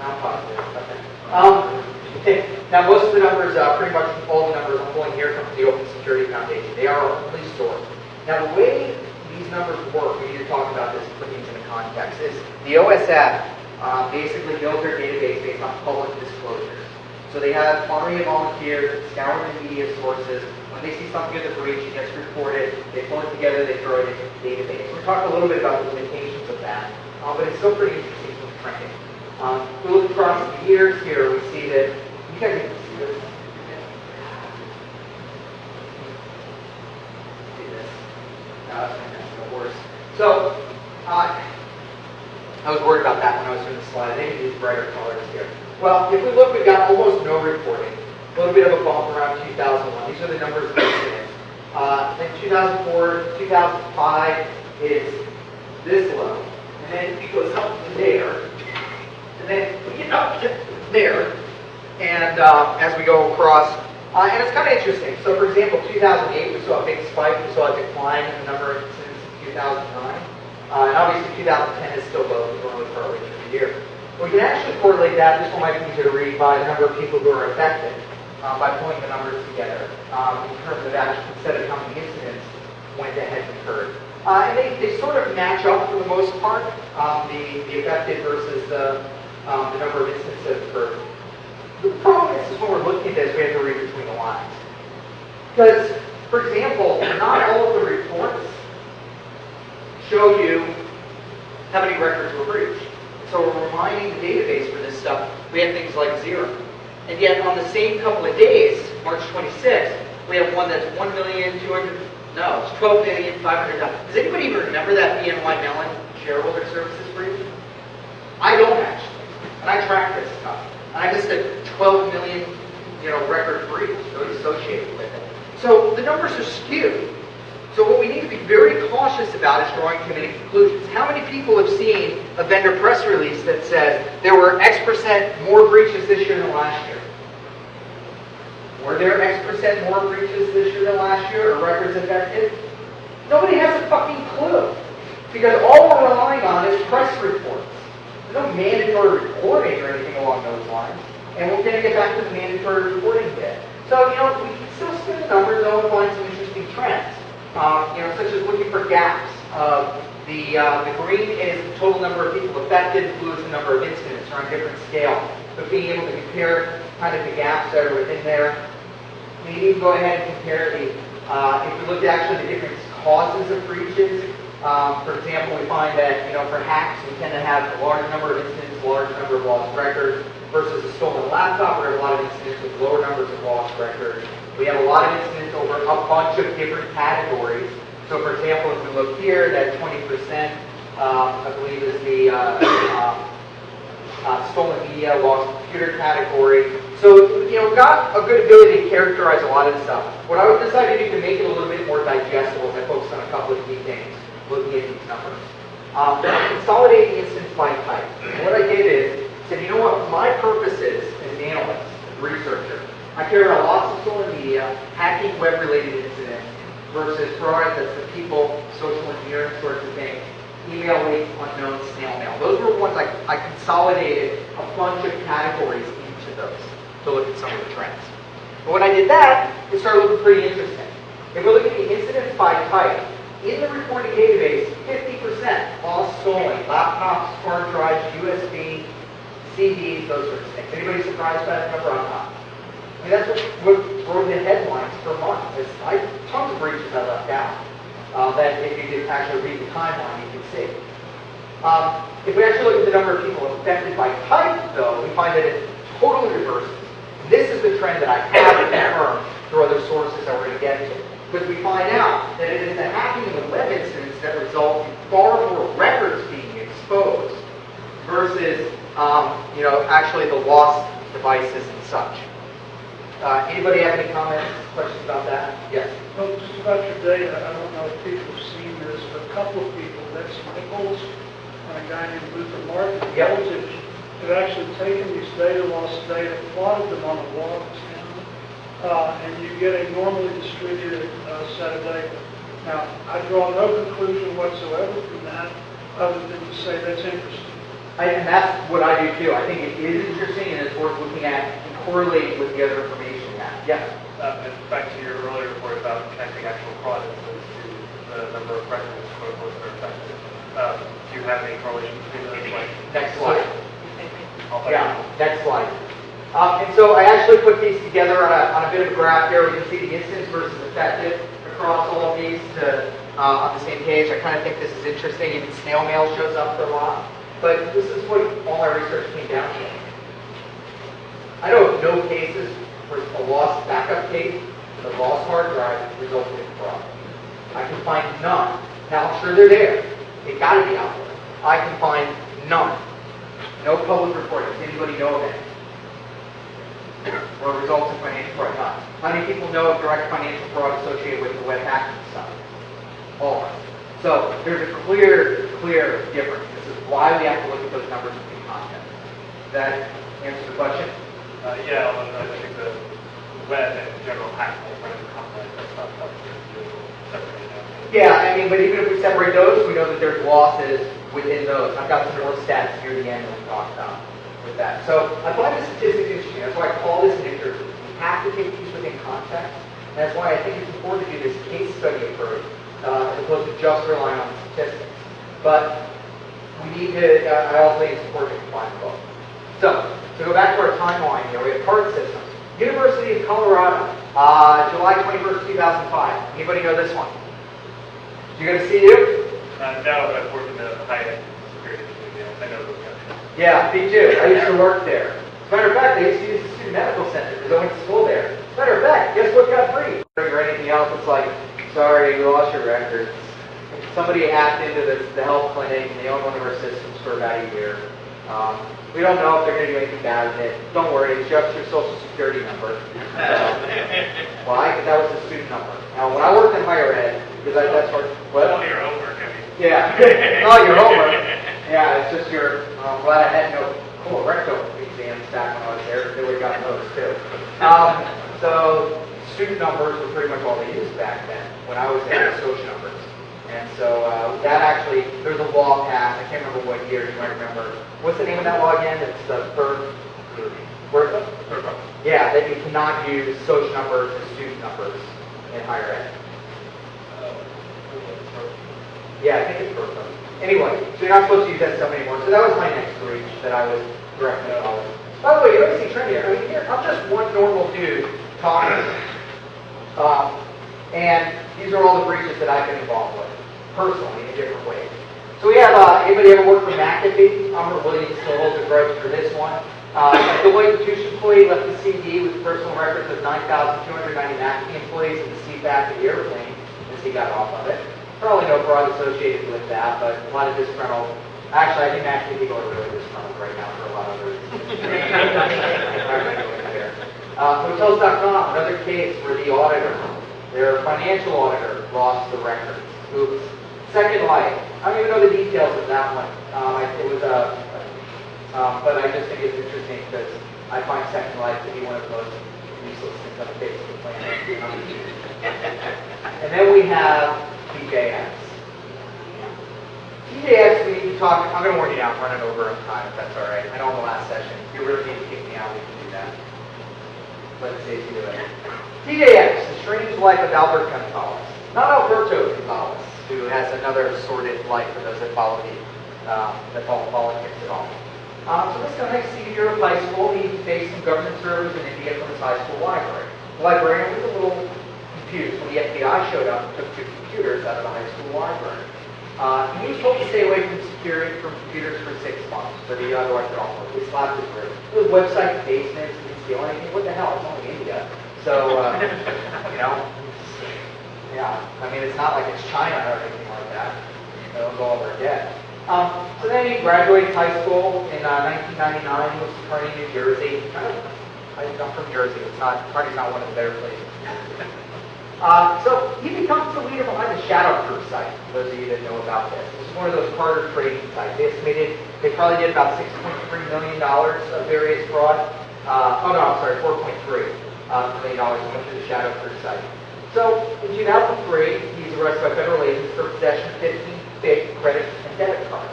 I'm positive. Okay. Now, most of the numbers, pretty much all the numbers I'm pulling here come from the Open Security Foundation. They are openly stored. Now, the way these numbers work, we need to talk about this and put things into context, is the OSF basically builds their database based on public disclosures. So they have an army of volunteers that scour the media sources. When they see something in the breach, it gets reported. They pull it together, they throw it into the database. We're talking a little bit about the limitations of that, but it's still pretty interesting to trending. We look across the years here, we see that, you guys can see this. See this. That's worse. So, I was worried about that when I was doing the slide. They can use brighter colors here. Well, if we look, we've got almost no reporting. A little bit of a bump around 2001. These are the numbers of incidents. Then 2004, 2005 is this low. And then it goes up to there. And then we get up to there. And as we go across, and it's kind of interesting. So for example, 2008, we saw a big spike. We saw a decline in the number of incidents in 2009. And obviously 2010 is still low because we're only partway through the year. We can actually correlate that, this one might be easier to read, by the number of people who are affected by pulling the numbers together in terms of actually, instead of how many incidents went ahead and occurred. And they sort of match up for the most part, the affected versus the number of instances per. The problem is when we're looking at this, we have to read between the lines. Because, for example, not all of the reports show you how many records were breached. So we're reminding the database for this stuff, we have things like 0. And yet on the same couple of days, March 26th, we have one that's 1,200,000, no, it's 12,500,000. Does anybody even remember that BNY Mellon shareholder services breach? I don't actually. And I track this stuff. And I missed a 12 million, record breach associated with it. So the numbers are skewed. So what we need to be very cautious about is drawing too many conclusions. How many people have seen a vendor press release that says there were X% more breaches this year than last year? Were there X% more breaches this year than last year, or records affected? Nobody has a fucking clue. Because all we're relying on is press reports. There's no mandatory reporting or anything along those lines. And we're going to get back to the mandatory reporting bit. So, we can still spin the numbers though and find some interesting trends. Such as looking for gaps. The green is the total number of people affected, the blue is the number of incidents, or on different scale. But being able to compare kind of the gaps that are within there. We need to go ahead and compare the, if we look at actually the different causes of breaches. For example, we find that, for hacks, we tend to have a large number of incidents, a large number of lost records, versus a stolen laptop, where we have a lot of incidents with lower numbers of lost records. We have a lot of incidents over a bunch of different categories. So, for example, if we look here, that 20%, I believe, is the stolen media, lost computer category. So, we've got a good ability to characterize a lot of this stuff. What I would decide to do to make it a little bit more digestible is I focus on a couple of key things, looking at these numbers. Consolidating instance by type. And what I did is, said, what my purpose is as an analyst, researcher, I care about lots of stolen media, hacking web-related incidents, versus fraud, that's the people, social engineering sorts of things, email leaks, unknown, snail mail. Those were the ones I consolidated a bunch of categories into those to look at some of the trends. But when I did that, it started looking pretty interesting. If we look at the incidents by type, in the reporting database, 50% lost stolen, laptops, hard drives, USB, CDs, those sorts of things. Anybody surprised by that number? I'm not. I mean, that's what drove the headlines per month. There's tons of breaches I left out that if you could actually read the timeline, you can see. If we actually look at the number of people affected by type, though, we find that it totally reverses. This is the trend that I have confirmed through other sources that we're going to get to. Because we find out that it is the hacking of the web incidents that result in far more records being exposed versus, actually the lost devices and such. Anybody have any comments, questions about that? Yes. Well, just about your data, I don't know if people have seen this, but a couple of people, that's Mogull and a guy named Luther Martin, Yep. have actually taken these loss data, plotted them on a log channel, and you get a normally distributed set of data. Now, I draw no conclusion whatsoever from that, other than to say that's interesting. And that's what I do too. I think it is interesting and it's worth looking at and correlating with the other information we have. Yes? And back to your earlier report about connecting actual fraud incidents to the number of records, quote unquote, that are affected. Do you have any correlation between those? Next slide. Yeah, next slide. And so I actually put these together on a bit of a graph here. We can see the incidents versus affected across all of these on the same page. I kind of think this is interesting. Even snail mail shows up for a lot. But this is what all my research came down to. I know of no cases where a lost backup case with a lost hard drive resulted in fraud. I can find none. Now, I'm sure they're there. They've got to be out there. I can find none. No public reporting. Does anybody know of any? Or results in financial fraud? None. How many people know of direct financial fraud associated with the web hacking stuff? All of us. So there's a clear difference. This is why we have to look at those numbers in context. Does that answer the question? Yeah, I think the web and general hacking will run into context. That's not separated out. Yeah, I mean, but even if we separate those, we know that there's losses within those. I've got some more stats near the end that we talked about with that. So I find the statistics interesting. That's why I call this an interview. You have to take these within context. And that's why I think it's important to do this case study approach as opposed to just relying on statistics. But we need to, I also think it's important to combine both. So, to go back to our timeline here, we have card systems. University of Colorado, July 21st, 2005. Anybody know this one? Did you go to CU? No, but I've worked in the high-end security studios. I know those guys. Yeah, me too. I used to work there. As a matter of fact, they used to use the student medical center because I went to school there. As a matter of fact, guess what got free? Or anything else, it's like, sorry, you lost your records. Somebody hacked into the health clinic and they own one of our systems for about a year. We don't know if they're going to do anything bad with it. Don't worry, it's just your social security number. Why? Because that was the student number. Now, when I worked in higher ed, because that's where... What? All your homework, I mean. Yeah. Oh, your homework. Yeah, it's just your... I'm glad I had no colorectal exams back when I was there. They would have gotten those, too. So, student numbers were pretty much all they used back then. When I was there, social numbers. And so that actually, there's a law passed, I can't remember what year, you might remember. What's the name of that law again? It's the third. Yeah, that you cannot use social numbers as student numbers in higher ed. Yeah, I think it's FERPA. Anyway, so you're not supposed to use that stuff anymore. So that was my next breach that I was directly following. By the way, you don't see trend here. I mean, here, I'm just one normal dude talking. And these are all the breaches that I've been involved with, personally, in different ways. So we have, anybody ever worked for McAfee? I'm Williams still holds a grudge for this one. A Deloitte Touche employee left the CD with personal records of 9,290 McAfee employees in the seat back of the airplane as he got off of it. Probably no fraud associated with that, but a lot of disgruntled. Actually, I think McAfee people are really disgruntled right now for a lot of other reasons. Hotels.com, another case where the auditor, their financial auditor, lost the records. Oops. Second Life. I don't even know the details of that one. But I just think it's interesting because I find Second Life to be one of the most useless things on the face of the planet. And then we have TJX. TJX, we need to talk. I'm going to warn you now, I'm running over on time if that's all right. I know in the last session, if you really need to kick me out, we can do that. Let Stacey do it. TJX, The Strange Life of Albert Gonzales. Not Alberto Gonzales, who has another sordid life for those that follow politics at all. So this guy, senior year of high school, he faced some government service in India from his high school library. The librarian was a little confused when the FBI showed up and took 2 computers out of the high school library. He was told to stay away from computers for 6 months, but he otherwise did all work. He slapped his wrist. It was website basements, he didn't steal anything. What the hell? It's only India. So, yeah, I mean, it's not like it's China or anything like that. It'll go over dead. So then he graduated high school in 1999. He was to Kearney, New Jersey. I'm from Jersey. Kearney's not one of the better places. So he becomes the leader behind the Shadow Proof site, for those of you that know about this. This is one of those Carter trading sites. They estimated they probably did about $6.3 million of various fraud. $4.3 million went through the Shadow Proof site. So in 2003, he's arrested by federal agents for possession of 15 fake credit and debit cards.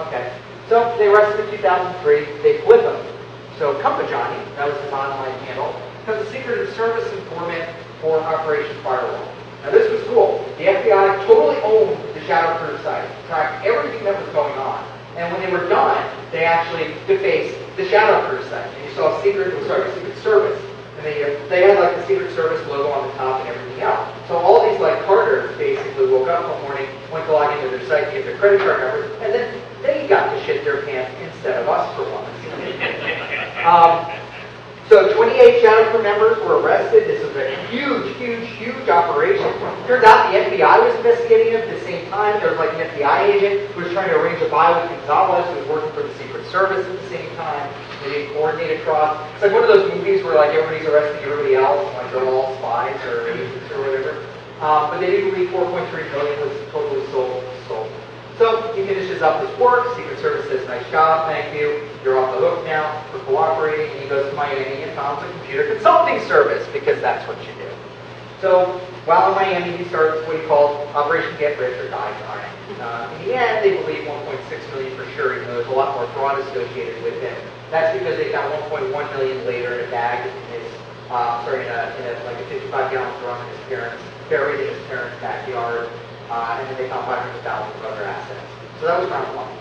Okay, so they arrested him in 2003. They flip him. So Compa Johnny, that was his online handle, becomes a Secret Service informant for Operation Firewall. Now this was cool. The FBI totally owned the Shadow Proof site, tracked everything that was going on, and when they were done, they actually defaced the Shadow Proof site. And you saw Secret Service. And they had like the Secret Service logo on the top and everything else. So all these like Carters basically woke up one morning, went to log into their site to get their credit card numbers, and then they got to shit their pants instead of us for once. So 28 Shadow Crew members were arrested. This was a huge operation. Turned out the FBI was investigating them at the same time. There was like an FBI agent who was trying to arrange a buy with Gonzales, who was working for the Secret Service at the same time. They didn't coordinate across. It's like one of those movies where like everybody's arresting everybody else, and like they're all spies or agents or whatever. But they do believe 4.3 million was totally sold. So he finishes up his work. Secret Service says, "Nice job, thank you. You're off the hook now for cooperating." And he goes to Miami and founds a computer consulting service because that's what you do. So while in Miami, he starts what he calls Operation Get Rich or Die Trying. In the end, they believe 1.6 million for sure, even though there's a lot more fraud associated with him. That's because they found 1.1 million later in a bag in his, in a like a 55-gallon drum in his parents' buried in his parents' backyard, and then they found $500,000 of other assets. So that was round one.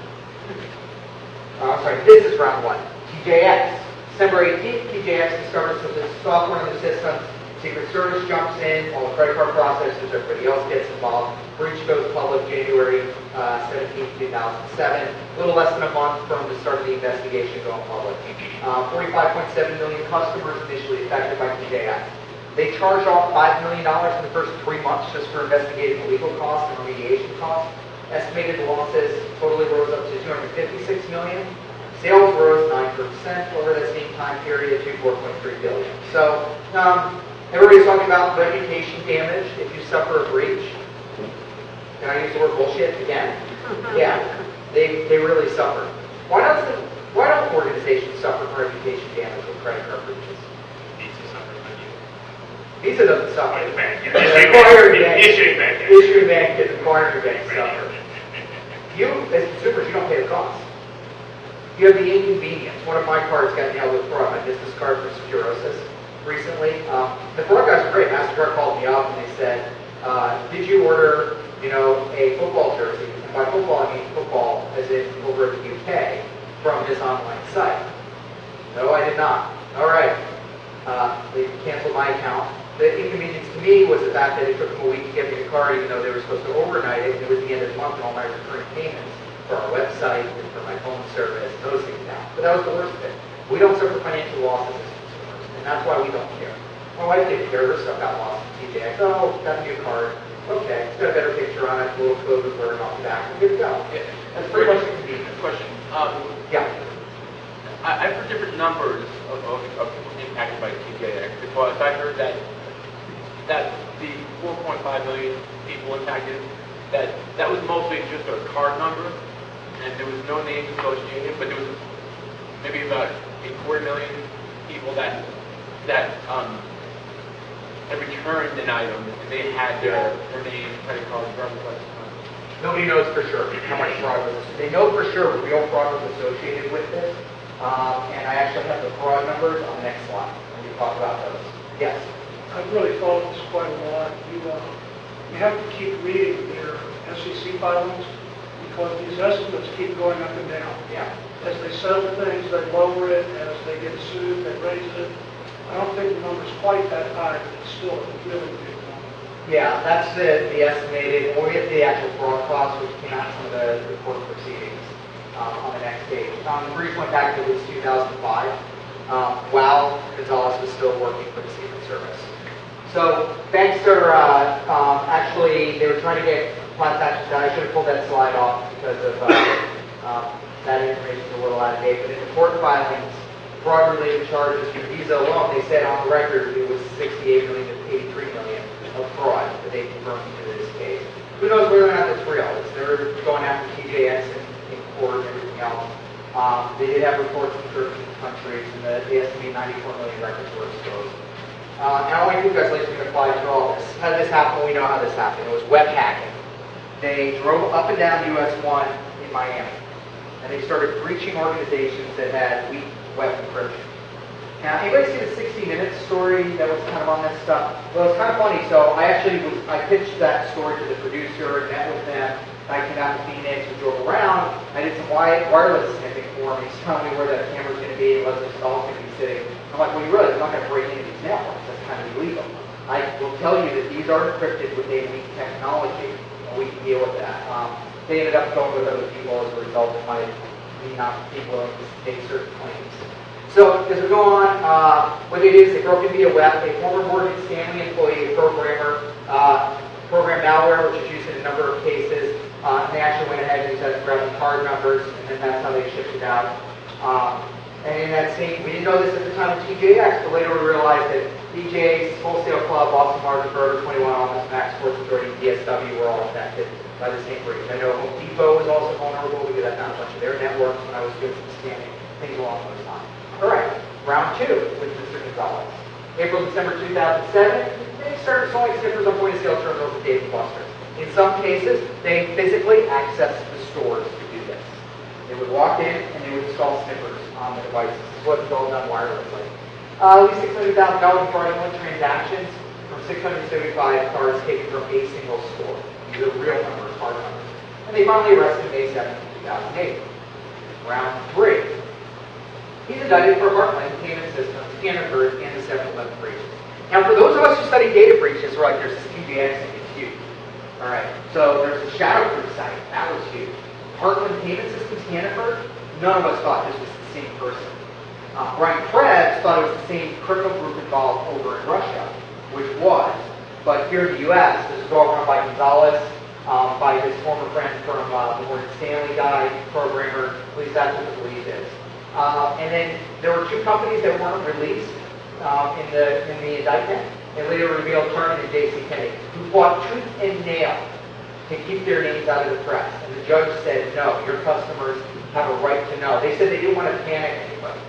This is round one. TJX. December 18th, TJX discovers that there's software in the system. Secret Service jumps in, all the credit card processors, everybody else gets involved. Breach goes public January 17, 2007. A little less than a month from the start of the investigation going public. 45.7 million customers initially affected by TJX. They charge off $5 million in the first 3 months just for investigating legal costs and remediation costs. Estimated losses totally rose up to $256 million. Sales rose 9% over that same time period to $4.3 billion. So everybody's talking about reputation damage if you suffer a breach. Can I use the word bullshit again? Yeah, they really suffer. Why don't organizations suffer from reputation damage with credit card breaches? Visa suffers when you. Visa doesn't suffer. The bank. Issuing bank is acquiring bank suffer. You, as consumers, you don't pay the cost. You have the inconvenience. One of my cards got nailed with fraud. My business card for Securosis recently. The fraud guys were great. MasterCard called me up and they said, "Did you order, a football jersey?" And by football, I mean football, as in over in the UK, from this online site. No, I did not. All right. They canceled my account. The inconvenience to me was the fact that it took them a week to get me the card, even though they were supposed to overnight it. And it was the end of the month and all my recurring payments for our website and for my phone service, those things down. But that was the worst of it. We don't suffer financial losses as consumers, and that's why we don't care. My wife didn't care. Her stuff got lost in TJX. Oh, got a new card. Okay, it's got a better picture on it, a little code with word off the back. We're good to go. Yeah. That's pretty much the convenience. Question. Yeah. I've heard different numbers of people impacted by TJX because I heard that the 4.5 million people impacted, that was mostly just a card number, and there was no names associated, but there was maybe about a 250,000 people that returned an item, and they had their name, credit card, driver's license. Nobody knows for sure how much fraud was. They know for sure real fraud was associated with this, and I actually have the fraud numbers on the next slide. When we talk about those. Yes. I've really thought this quite a lot. You have to keep reading their SEC filings because these estimates keep going up and down. Yeah. As they settle things, they lower it. As they get sued, they raise it. I don't think the number's quite that high, but it's still a really big number. Yeah, that's the estimated, or we get the actual fraud costs, which came out from the court proceedings on the next page. The breach went back to at least 2005, while Gonzales was still working for the Secret Service. So banks are actually, they were trying to get class actions done. I should have pulled that slide off because of that information is a little out of date. But in the court filings, fraud-related charges for Visa alone, they said on the record it was 68 million to 83 million of fraud that they confirmed into this case. Who knows whether or not that's real? They're going after TJX in court and everything else. They did have reports from 13 countries, and the estimated 94 million records were exposed. And I want to congratulations can apply to all this. How did this happen? We know how this happened. It was web hacking. They drove up and down US 1 in Miami, and they started breaching organizations that had weak web encryption. Now, anybody see the 60 Minutes story that was kind of on this stuff? Well, it's kind of funny. So I pitched that story to the producer, met with them. I came out to Phoenix and drove around. I did some wireless sniffing for him. He's telling me where the camera's going to be, where the install's going to be sitting. I'm like, well, you realize I'm not going to break into these networks. That's kind of illegal. I will tell you that these are encrypted with a weak technology, and we can deal with that. They ended up going with other people as a result of me not being willing to make certain claims. So, as we go on, what they did is they broke into a web. A former Morgan Stanley employee, a programmer, programmed malware, which is used in a number of cases. And they actually went ahead and used that to grab the card numbers, and then that's how they shipped it out. And in that same, we didn't know this at the time of TJX, but later we realized that DJ's, Wholesale Club, Boston Market, Burger, 21 Office, Max Sports Authority, DSW were all affected by the same breach. I know Home Depot was also vulnerable because I found a bunch of their networks when I was doing some scanning, things along those lines. All right, round two with Mr. Gonzales. April, December 2007, they started selling sniffers on point-of-sale terminals at Dave & Buster's. In some cases, they physically accessed the stores to do this. They would walk in and they would install sniffers on the devices. This wasn't all done wirelessly. At least $600,000 in fraudulent transactions. from 675 cards taken from a single store. These are real numbers, hard numbers. And they finally arrested May 7, 2008. Round 3. He's indicted for Heartland Payment Systems, Hannaford, and the 7-Eleven breaches. Now, for those of us who study data breaches, we're like, there's this TJX and it's huge. All right, so there's the Shadowproof site. That was huge. Heartland Payment Systems, Hannaford, none of us thought this was the same person. Brian Krebs thought it was the same criminal group involved over in Russia, which was. But here in the U.S., this is all run by Gonzales, by his former friend from the Morgan Stanley guy, programmer, at least that's what the belief is. And then there were 2 companies that weren't released in the indictment. They later revealed Turner and J.C. Penney, who fought tooth and nail to keep their names out of the press. And the judge said, no, your customers have a right to know. They said they didn't want to panic anybody.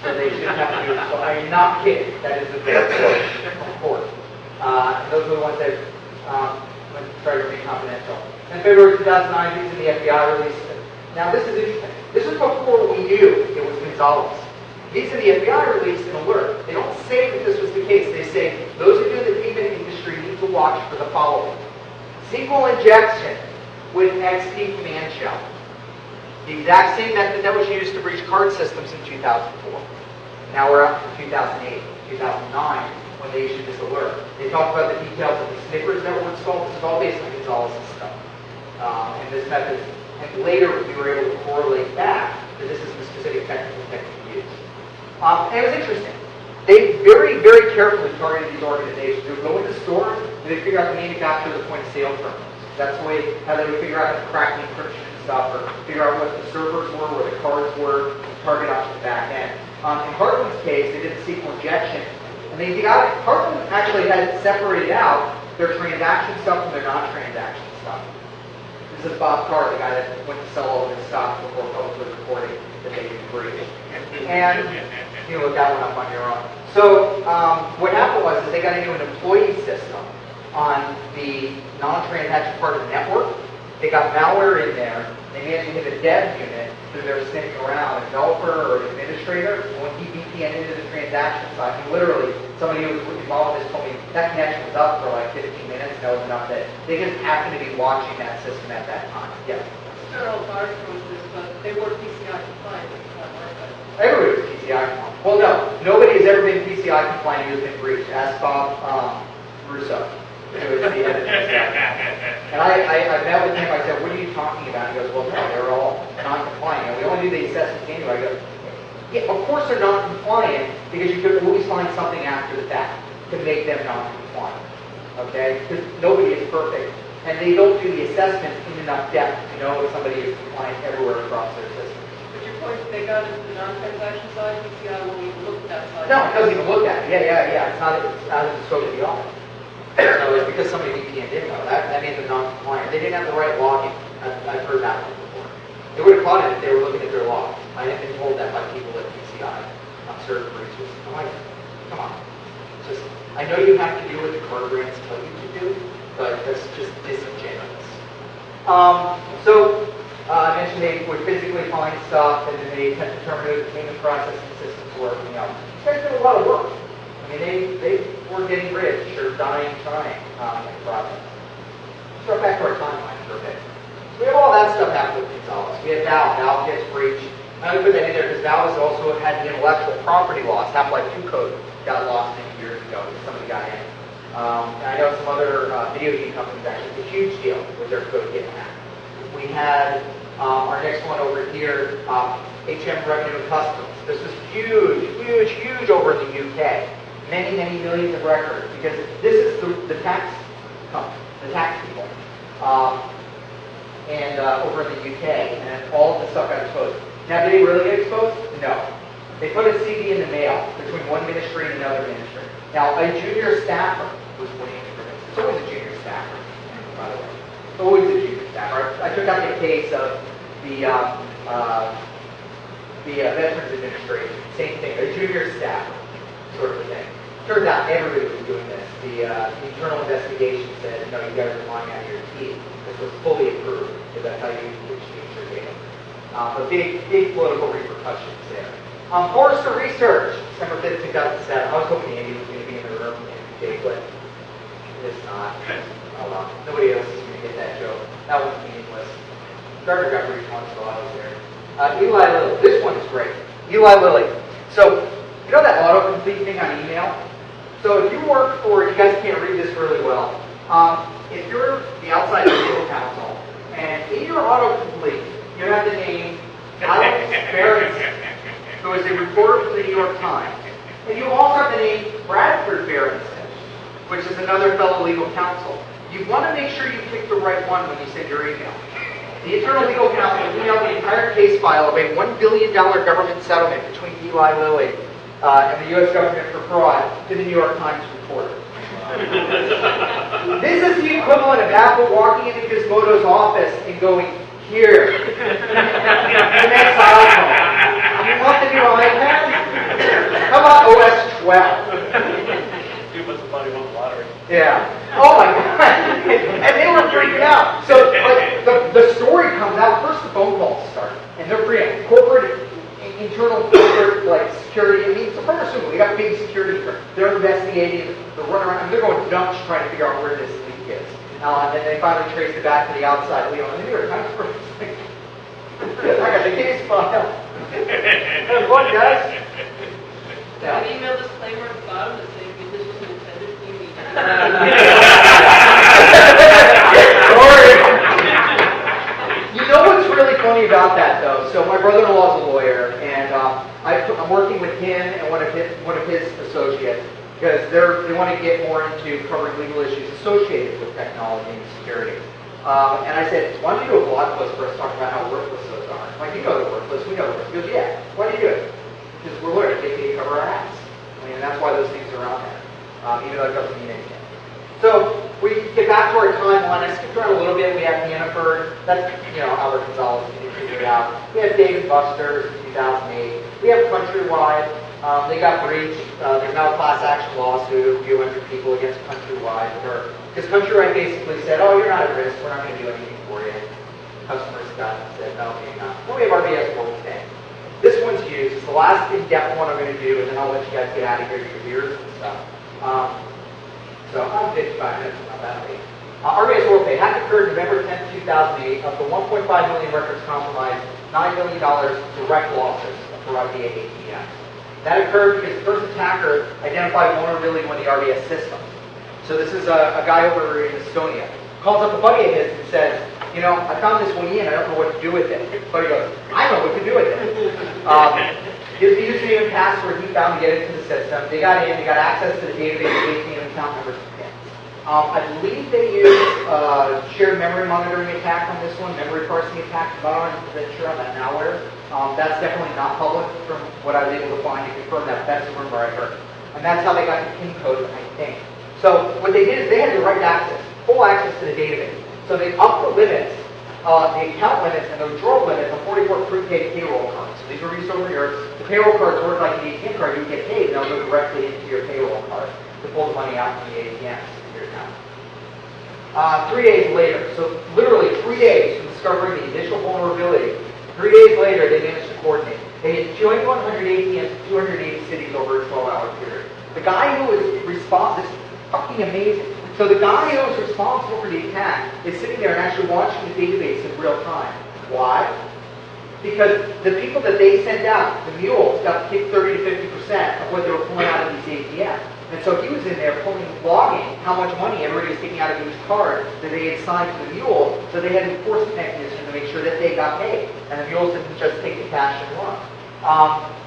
So they shouldn't have to do it. So I'm not kidding. That is the big quote from court. Those are the ones that try to remain confidential. In February 2009, these are the FBI released. Now this is interesting. This was before we knew it was Gonzales. These are the FBI released an alert. They don't say that this was the case. They say, those of you in the payment industry need to watch for the following. SQL injection with XP command shell. The exact same method that was used to breach card systems in 2004. Now we're up to 2008, 2009, when they issued this alert. They talked about the details of the snippers that were installed. This is all based on Gonzales' stuff. And this method, and later we were able to correlate back that this is the specific technical technique used. And it was interesting. They very, very carefully targeted these organizations. They would go into stores and they'd figure out the manufacturer of the point of sale terminals. That's the way how they would figure out how to crack the encryption and stuff, or figure out what the servers were, where the cards were, target out to the back end. In Heartland's case, they did the SQL injection, and they got it. Heartland actually had separated out their transaction stuff from their non-transaction stuff. This is Bob Carr, the guy that went to sell all of his stock before publicly reporting that they didn't breach. And you can look that one up on your own. So what happened was is they got into an employee system on the non-transaction part of the network. They got malware in there. They managed to hit a dev unit through their sniffing around, a developer or an administrator. And when he VPN into the transaction side, and literally somebody who was involved in this told me that connection was up for like 15 minutes, and that was enough that they just happened to be watching that system at that time. Yeah. Several bars from this, but they were PCI compliant. Everybody was PCI compliant. Well, no. Nobody has ever been PCI compliant who's been breached. Ask Bob Russo, who is the head of PCI. And I met with him. I said, what are you talking about? He goes, well, no, they're all non-compliant. We only do the assessments anyway. I go, yeah, of course they're non-compliant because you could always find something after the fact to make them non-compliant. Okay? Because nobody is perfect. And they don't do the assessment in enough depth to know if somebody is compliant everywhere across their system. But your point, they got into the non-transaction side, PCI won't even look at that side. No, it doesn't even look at it. Yeah. It's not. It's out of the scope of the audit. So it's because somebody VPN'd in though. That made them non-compliant. They didn't have the right login. I've heard that one before. They would have caught it if they were looking at their logs. I have been told that by people at PCI on certain breaches. I'm like, come on. Just, I know you have to do what the card brands tell you to do, but that's just disingenuous. I mentioned they would physically find stuff, and then they had to determine who the payment processing systems were. You know, these guys did a lot of work. I mean, they were getting rich or dying trying in the process. Let's go back to our timeline for a bit. So we have all that stuff happening with Gonzales. We had Val. Val gets breached. I only put that in there because Val has also had the intellectual property loss. Half-Life 2 code got lost many years ago. Somebody got in. And I know some other video game companies actually did a huge deal with their code getting hacked. We had our next one over here, HM Revenue and Customs. This was huge over in the UK. Many millions of records because this is the tax company, the tax people, and over in the UK, and all of the stuff got exposed. Now, did they really get exposed? No. They put a CD in the mail between one ministry and another ministry. Now, a junior staffer was blamed for this. It's always a junior staffer, by the way. Always a junior staffer. I took out the case of the Veterans Administration. Same thing, a junior staffer sort of a thing. Turns out everybody was doing this. The internal investigation said, no, you guys are lying out of your teeth. This was fully approved. That's how you exchange your data. But big political repercussions there. Forrester Research, December 5th, 2007. I was hoping Andy was going to be in the room, but It's not. Oh well, nobody else is going to get that joke. That one's meaningless. Gardner got briefed once while I was there. Eli Lilly. This one is great. Eli Lilly. So, you know that autocomplete thing on email? So if you work for, you guys can't read this really well. If you're the outside legal counsel, and in your autocomplete, you have the name Alex Berenson, who is a reporter for the New York Times. And you also have the name Bradford Berenson, which is another fellow legal counsel. You want to make sure you pick the right one when you send your email. The internal legal counsel emailed the entire case file of a $1 billion government settlement between Eli Lilly and the U.S. government for fraud to the New York Times reporter. This is the equivalent of Apple walking into Gizmodo's office and going, "Here, the next iPhone. You want the new iPad? How about OS 12? Two months of money won the lottery. Yeah. Oh my God. And they were freaking out. So like, the story comes out. First, the phone calls start, and they're freaking corporate, internal corporate like security. I mean, it's a pharmaceutical. They got big security. They're investigating. They're running around. I mean, they're going nuts trying to figure out where this leak is. And then they finally trace it back to the outside. You know, and the New York Times first. I got the case file. What, guys? An email disclaimer at the bottom that says this was intended for you. You know what's really funny about that, though? So my brother-in-law is a lawyer, and I'm working with him and one of his associates because they want to get more into covering legal issues associated with technology and security. And I said, why don't you do a blog post for us talking about how worthless those are? I'm like, you know they're worthless. We know they're worthless. He goes, yeah. Why do you do it? Because we're lawyers. They cover our ass. I mean, that's why those things are on there, even though it doesn't mean anything. So we get back to our timeline. I skipped around a little bit. We have Hannaford. That's, Albert Gonzales, you figure it out. We have Dave & Buster's in 2008. We have Countrywide. They got breached. There's now a class action lawsuit of a few hundred people against Countrywide. Because Countrywide basically said, oh, you're not at risk. We're not going to do anything for you. Customers got said, no, maybe not. Well, we have RBS World-Pay. This one's huge. It's the last in-depth one I'm going to do, and then I'll let you guys get out of here to your beers and stuff. So I'm 55 minutes, not that late. RBS World-Pay. Hack occurred November 10th, 2008. Of the 1.5 million records compromised, $9 million direct losses for via ATM. That occurred because the first attacker identified vulnerability in one of the RBS systems. So this is a guy over in Estonia. Calls up a buddy of his and says, I found this one in, I don't know what to do with it. Buddy goes, I know what to do with it. His username and password he found to get into the system. They got in, they got access to the database of ATM account numbers and PINs. I believe they used shared memory monitoring attack on this one, memory parsing attack. I'm not 100% sure on that malware. That's definitely not public from what I was able to find to confirm that. That's the rumor I heard. And that's how they got the PIN code, I think. So what they did is they had direct access, full access to the database. So they upped the limits, the account limits and the withdrawal limits on 44 prepaid payroll cards. So these were used over here. The payroll cards work like an ATM card. You get paid, and they'll go directly into your payroll card to pull the money out from the ATM in your account. 3 days later, so literally 3 days from discovering the initial vulnerability, 3 days later they managed to coordinate. They had joined 100 ATMs to 280 cities over a 12-hour period. The guy who was responsible, this is fucking amazing. So the guy who was responsible for the attack is sitting there and actually watching the database in real time. Why? Because the people that they sent out, the mules, got kicked 30 to 50% of what they were pulling out of these ATMs. And so he was in there logging how much money everybody was taking out of each card that they had signed to the mule, so they had an enforcement mechanism to make sure that they got paid. And the mules didn't just take the cash and run.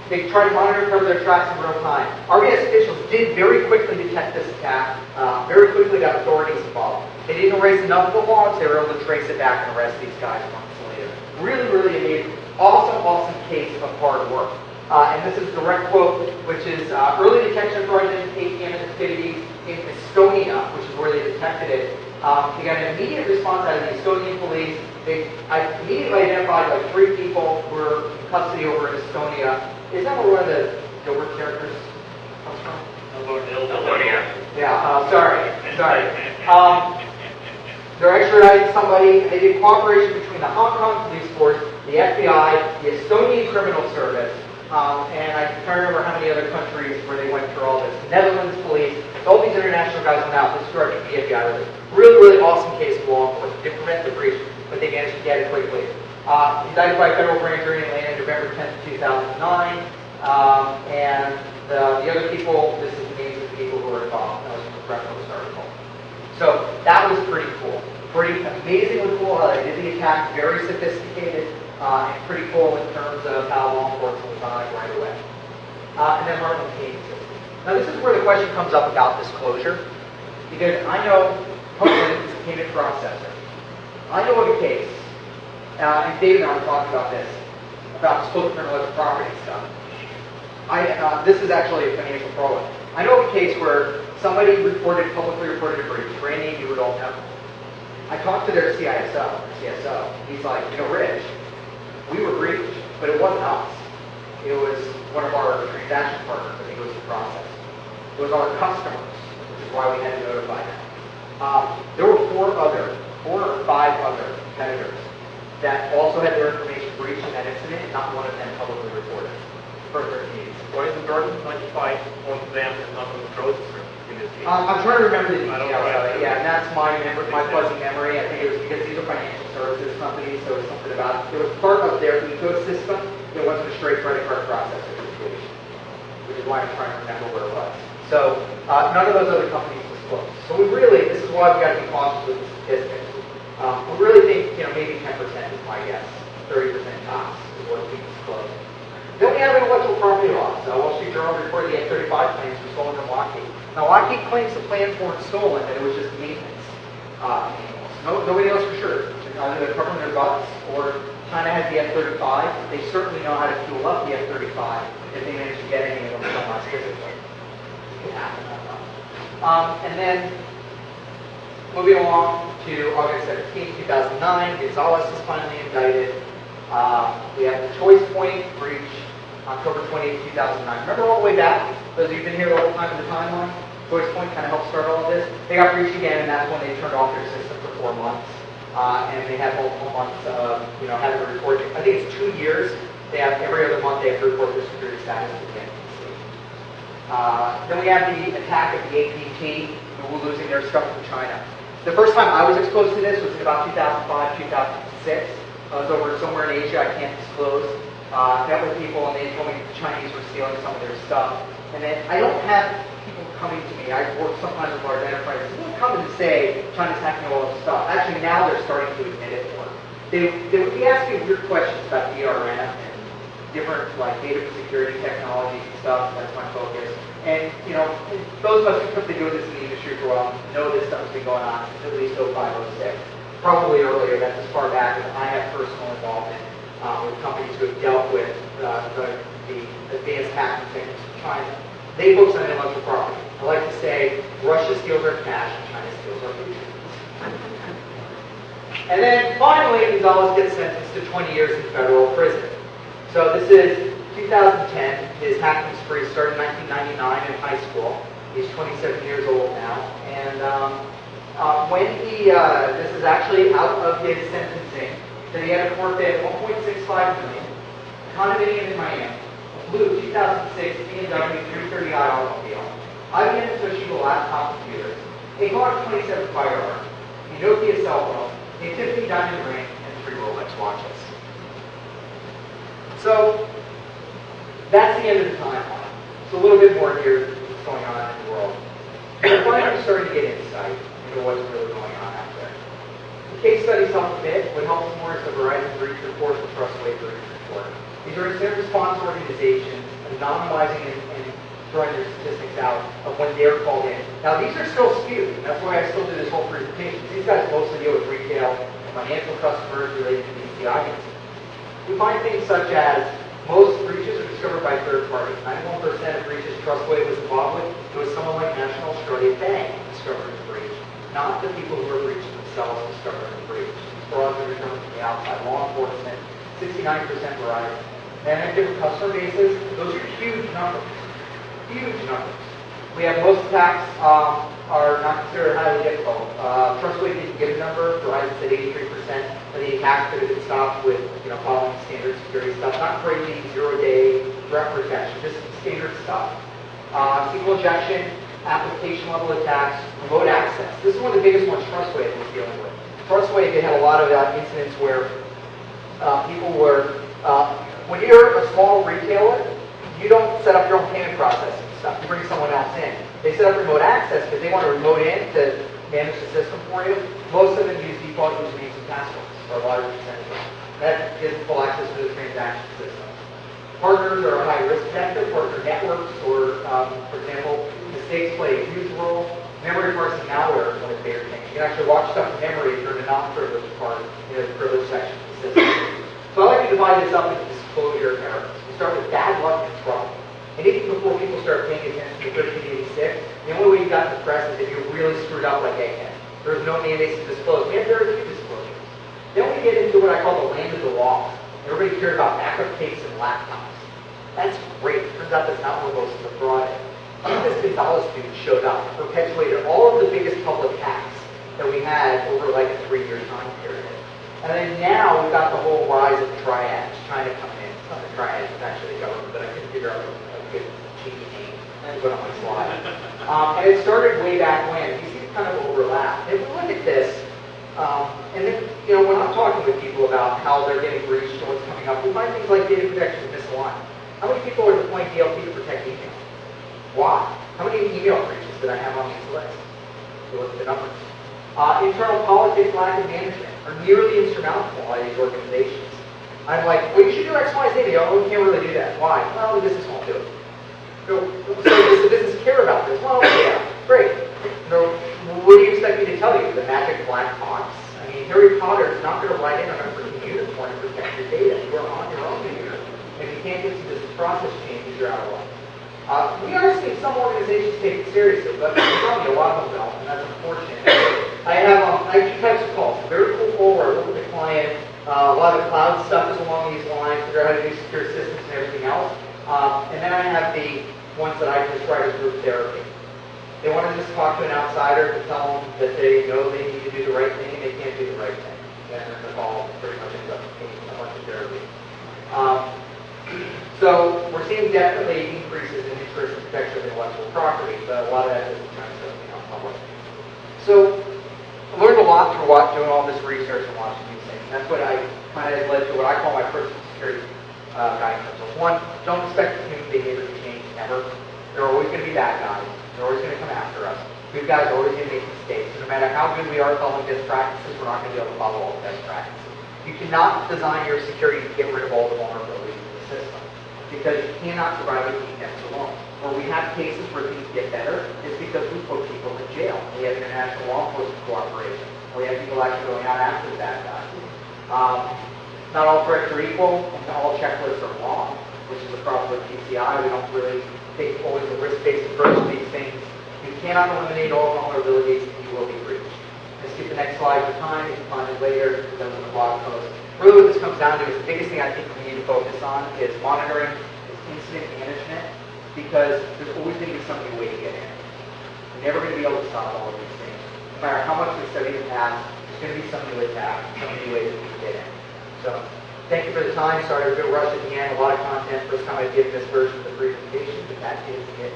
They tried to monitor and cover their tracks in real time. RBS officials did very quickly detect this attack, very quickly got authorities involved. They didn't erase enough of the logs, they were able to trace it back and arrest these guys months later. Really, really amazing. Awesome case of hard work. And this is a direct quote, which is early detection of fraudulent ATM activities in Estonia, which is where they detected it. They got an immediate response out of the Estonian police. I immediately identified like 3 people who were in custody over in Estonia. Is that where one of the Gilbert characters comes from? Yeah, sorry. They're extraditing somebody. They did cooperation between the Hong Kong police force, the FBI, the Estonian criminal service, and I can't remember how many other countries where they went through all this. Netherlands police. All these international guys went out. This is who our PPF guy was. Really, really awesome case of law enforcement. Didn't prevent the breach, but they managed to get it quickly. Indicted by federal grand jury in Atlanta, November 10th, 2009. And the other people, this is the names of the people who were involved. That was from the front of this article. So that was pretty cool. Pretty amazingly cool how they did the attack. Very sophisticated and pretty cool in terms of how law enforcement was on it right away. And then Martin King system. Now this is where the question comes up about disclosure, because I know personally this is a payment processor. I know of a case, and David and I were talking about this, about disclosure of intellectual property stuff. This is actually a financial fraud. I know of a case where somebody publicly reported a breach, brand name you would all know. I talked to their CSO. He's like, Rich, we were breached, but it wasn't us. It was one of our transaction partners. I think it was the process. It was our customers, which is why we had to notify them. There were 4 or 5 other competitors that also had their information breached in that incident, and not one of them publicly reported. Further needs. Why isn't Jordan notified on them and not on the processor in this case? I'm trying to remember the I details don't know. of it. Yeah, and that's my fuzzy memory. I think it was because these are financial services companies, so it was something about it was part of their ecosystem. It wasn't a straight credit card processor situation, which is why I'm trying to remember where it was. So none of those other companies disclosed. So this is why we got to be cautious with the statistics. We really think, maybe 10% is my guess, 30% tops is what we disclose. Then we have intellectual property laws. Wall Street Journal reported the F-35 planes were stolen from Lockheed. Now, Lockheed claims the planes weren't stolen, that it was just maintenance manuals. Nobody knows for sure. Either they're covering their butts or China has the F-35. They certainly know how to fuel up the F-35 if they manage to get any of them from us physically. It could happen, I don't know. And then, moving along to August 17, 2009, Gonzales is finally indicted. We have the ChoicePoint breach, October 28, 2009. Remember all the way back? Those of you who've been here the whole time in the timeline? ChoicePoint kind of helped start all of this. They got breached again, and that's when they turned off their system for 4 months. And they had multiple months of, having to report. I think it's 2 years. They have every other month they have to report their security status to the NBC. Then we have the attack of the APT, losing their stuff from China. The first time I was exposed to this was in about 2005, 2006. I was over somewhere in Asia, I can't disclose. Met with people and they told me the Chinese were stealing some of their stuff. And then I don't have people coming to me. I work sometimes with large enterprises. People come and say China's hacking all this stuff. Actually, now they're starting to admit it more. They would be asking weird questions about DRM and different data security technologies and stuff. That's my focus. And those of us who have been doing this in the industry for a while know this stuff has been going on since at least 05, 06. Probably earlier. That's as far back as I have personal involvement with companies who have dealt with the advanced hacking techniques from China. They focus on intellectual property. I like to say Russia steals our cash and China steals our future. And then finally, Gonzales gets sentenced to 20 years in federal prison. So this is 2010. His hacking spree started in 1999 in high school. He's 27 years old now. And when this is actually out of his sentencing, that he had to forfeit $1.65 million, condominium in Miami, a blue 2006 BMW 330i automobile, IBM Toshiba laptop computers, a Glock 27 firearm, a Nokia cell phone, a Tiffany diamond ring, and 3 Rolex watches. So that's the end of the timeline. So a little bit more here what's going on in the world. We're finally starting to get insight into what's really going on out there. The case study self-admit would help us more as the Verizon breach report and Trustway breach report. These are incident response organizations anonymizing and throwing their statistics out of when they're called in. Now these are still skewed. That's why I still do this whole presentation. These guys mostly deal with retail and financial customers related to these CI incidents. We find things such as most breaches are discovered by third parties. 91% of breaches Trustway was involved with, it was someone like National Australia Bank discovering the breach, not the people who were breaching themselves discovering the breach. Frauds are determined from the outside. Law enforcement, 69% Verizon. And different customer bases, those are huge numbers. Huge numbers. We have most attacks are not considered highly difficult. Trustway didn't give a number. Verizon said 83% of the attacks could have been stopped with following standard security stuff. Not crazy, 0-day threat protection, just standard stuff. SQL injection, application level attacks, remote access. This is one of the biggest ones Trustwave was dealing with. Trustwave, they had a lot of incidents where people were, when you're a small retailer, you don't set up your own payment processing stuff. You bring someone else in. They set up remote access because they want to remote in to manage the system for you. Most of them use default usernames and passwords, or a large percentage of them. That gives full access to the transaction system. Partners are a high risk factor, partner networks, or, for example, mistakes play a huge role. Memory parsing malware is one of the bigger things. You can actually watch stuff in memory during the non-privileged part, the privileged section of the system. So I like to divide this up into disclosure errors. We start with bad luck and trouble. And even before people start paying attention to 1386, the only way you got in the press is if you really screwed up like Egghead. There's no mandates to disclose. We have very few disclosures. Then we get into what I call the land of the lost. Everybody cares about backup tapes and laptops. That's great. Turns out that's not where most of the fraud is. This Gonzales student showed up and perpetuated all of the biggest public hacks that we had over like a 3-year time period. And then now we've got the whole rise of triads trying to come in. It's not the triads, it's actually the government, but I couldn't figure out a good cheeky name to put on my slide. And it started way back when. You see it kind of overlap. If we look at this, and then, when I'm talking with people about how they're getting breached and what's coming up, we find things like data protection and misalignment. How many people are deploying DLP to protect email? Why? How many email breaches did I have on this list? You look at the numbers. Internal politics, lack of management are nearly insurmountable by these organizations. I'm like, well, you should do X, Y, Z. We can't really do that. Why? Well, the business won't do it. So does the business care about this? Well, yeah, great. What do you expect me to tell you? The magic black box? I mean, Harry Potter is not going to write in on a freaking unicorn to protect your data. You are on your own here. If you can't get to this process changes, you're out of luck. We are seeing some organizations take it seriously, but I'm telling you, a lot of them don't, and that's unfortunate. I have 2 types of calls. Very cool call where I look at the client. A lot of the cloud stuff is along these lines, figure out how to do secure systems and everything else. And then I have the ones that I describe as group therapy. They want to just talk to an outsider to tell them that they know they need to do the right thing and they can't do the right thing. And then the call pretty much ends up being a bunch of therapy. So we're seeing definitely increases in interest in protection of intellectual property, but a lot of that isn't trying to become public. So I learned a lot through doing all this research and watching these things. And that's what I kind of led to what I call my personal security guiding principles. One, don't expect human behavior to change ever. There are always going to be bad guys. They're always going to come after us. Good guys are always going to make mistakes. No matter how good we are at following best practices, we're not going to be able to follow all the best practices. You cannot design your security to get rid of all the vulnerabilities in the system, because you cannot survive with weakness alone. Where we have cases where things get better is because we put people in jail. We have international law enforcement cooperation. We have people actually going out after the bad guys. Not all threats are equal, and all checklists are wrong, which is a problem with PCI. We don't really take always a risk-based approach to these things. You cannot eliminate all vulnerabilities, and you will be breached. Let's skip the next slide for time. You can find it later. It does in the blog post. Really what this comes down to is the biggest thing I think we need to focus on is monitoring, is incident management, because there's always going to be some new way to get in. We're never going to be able to solve all of these things. No matter how much we study the past, there's going to be some new attack, some new ways that we can get in. So, thank you for the time. Sorry, a bit rushed at the end. A lot of content. First time I've given this version of the presentation, but that is it.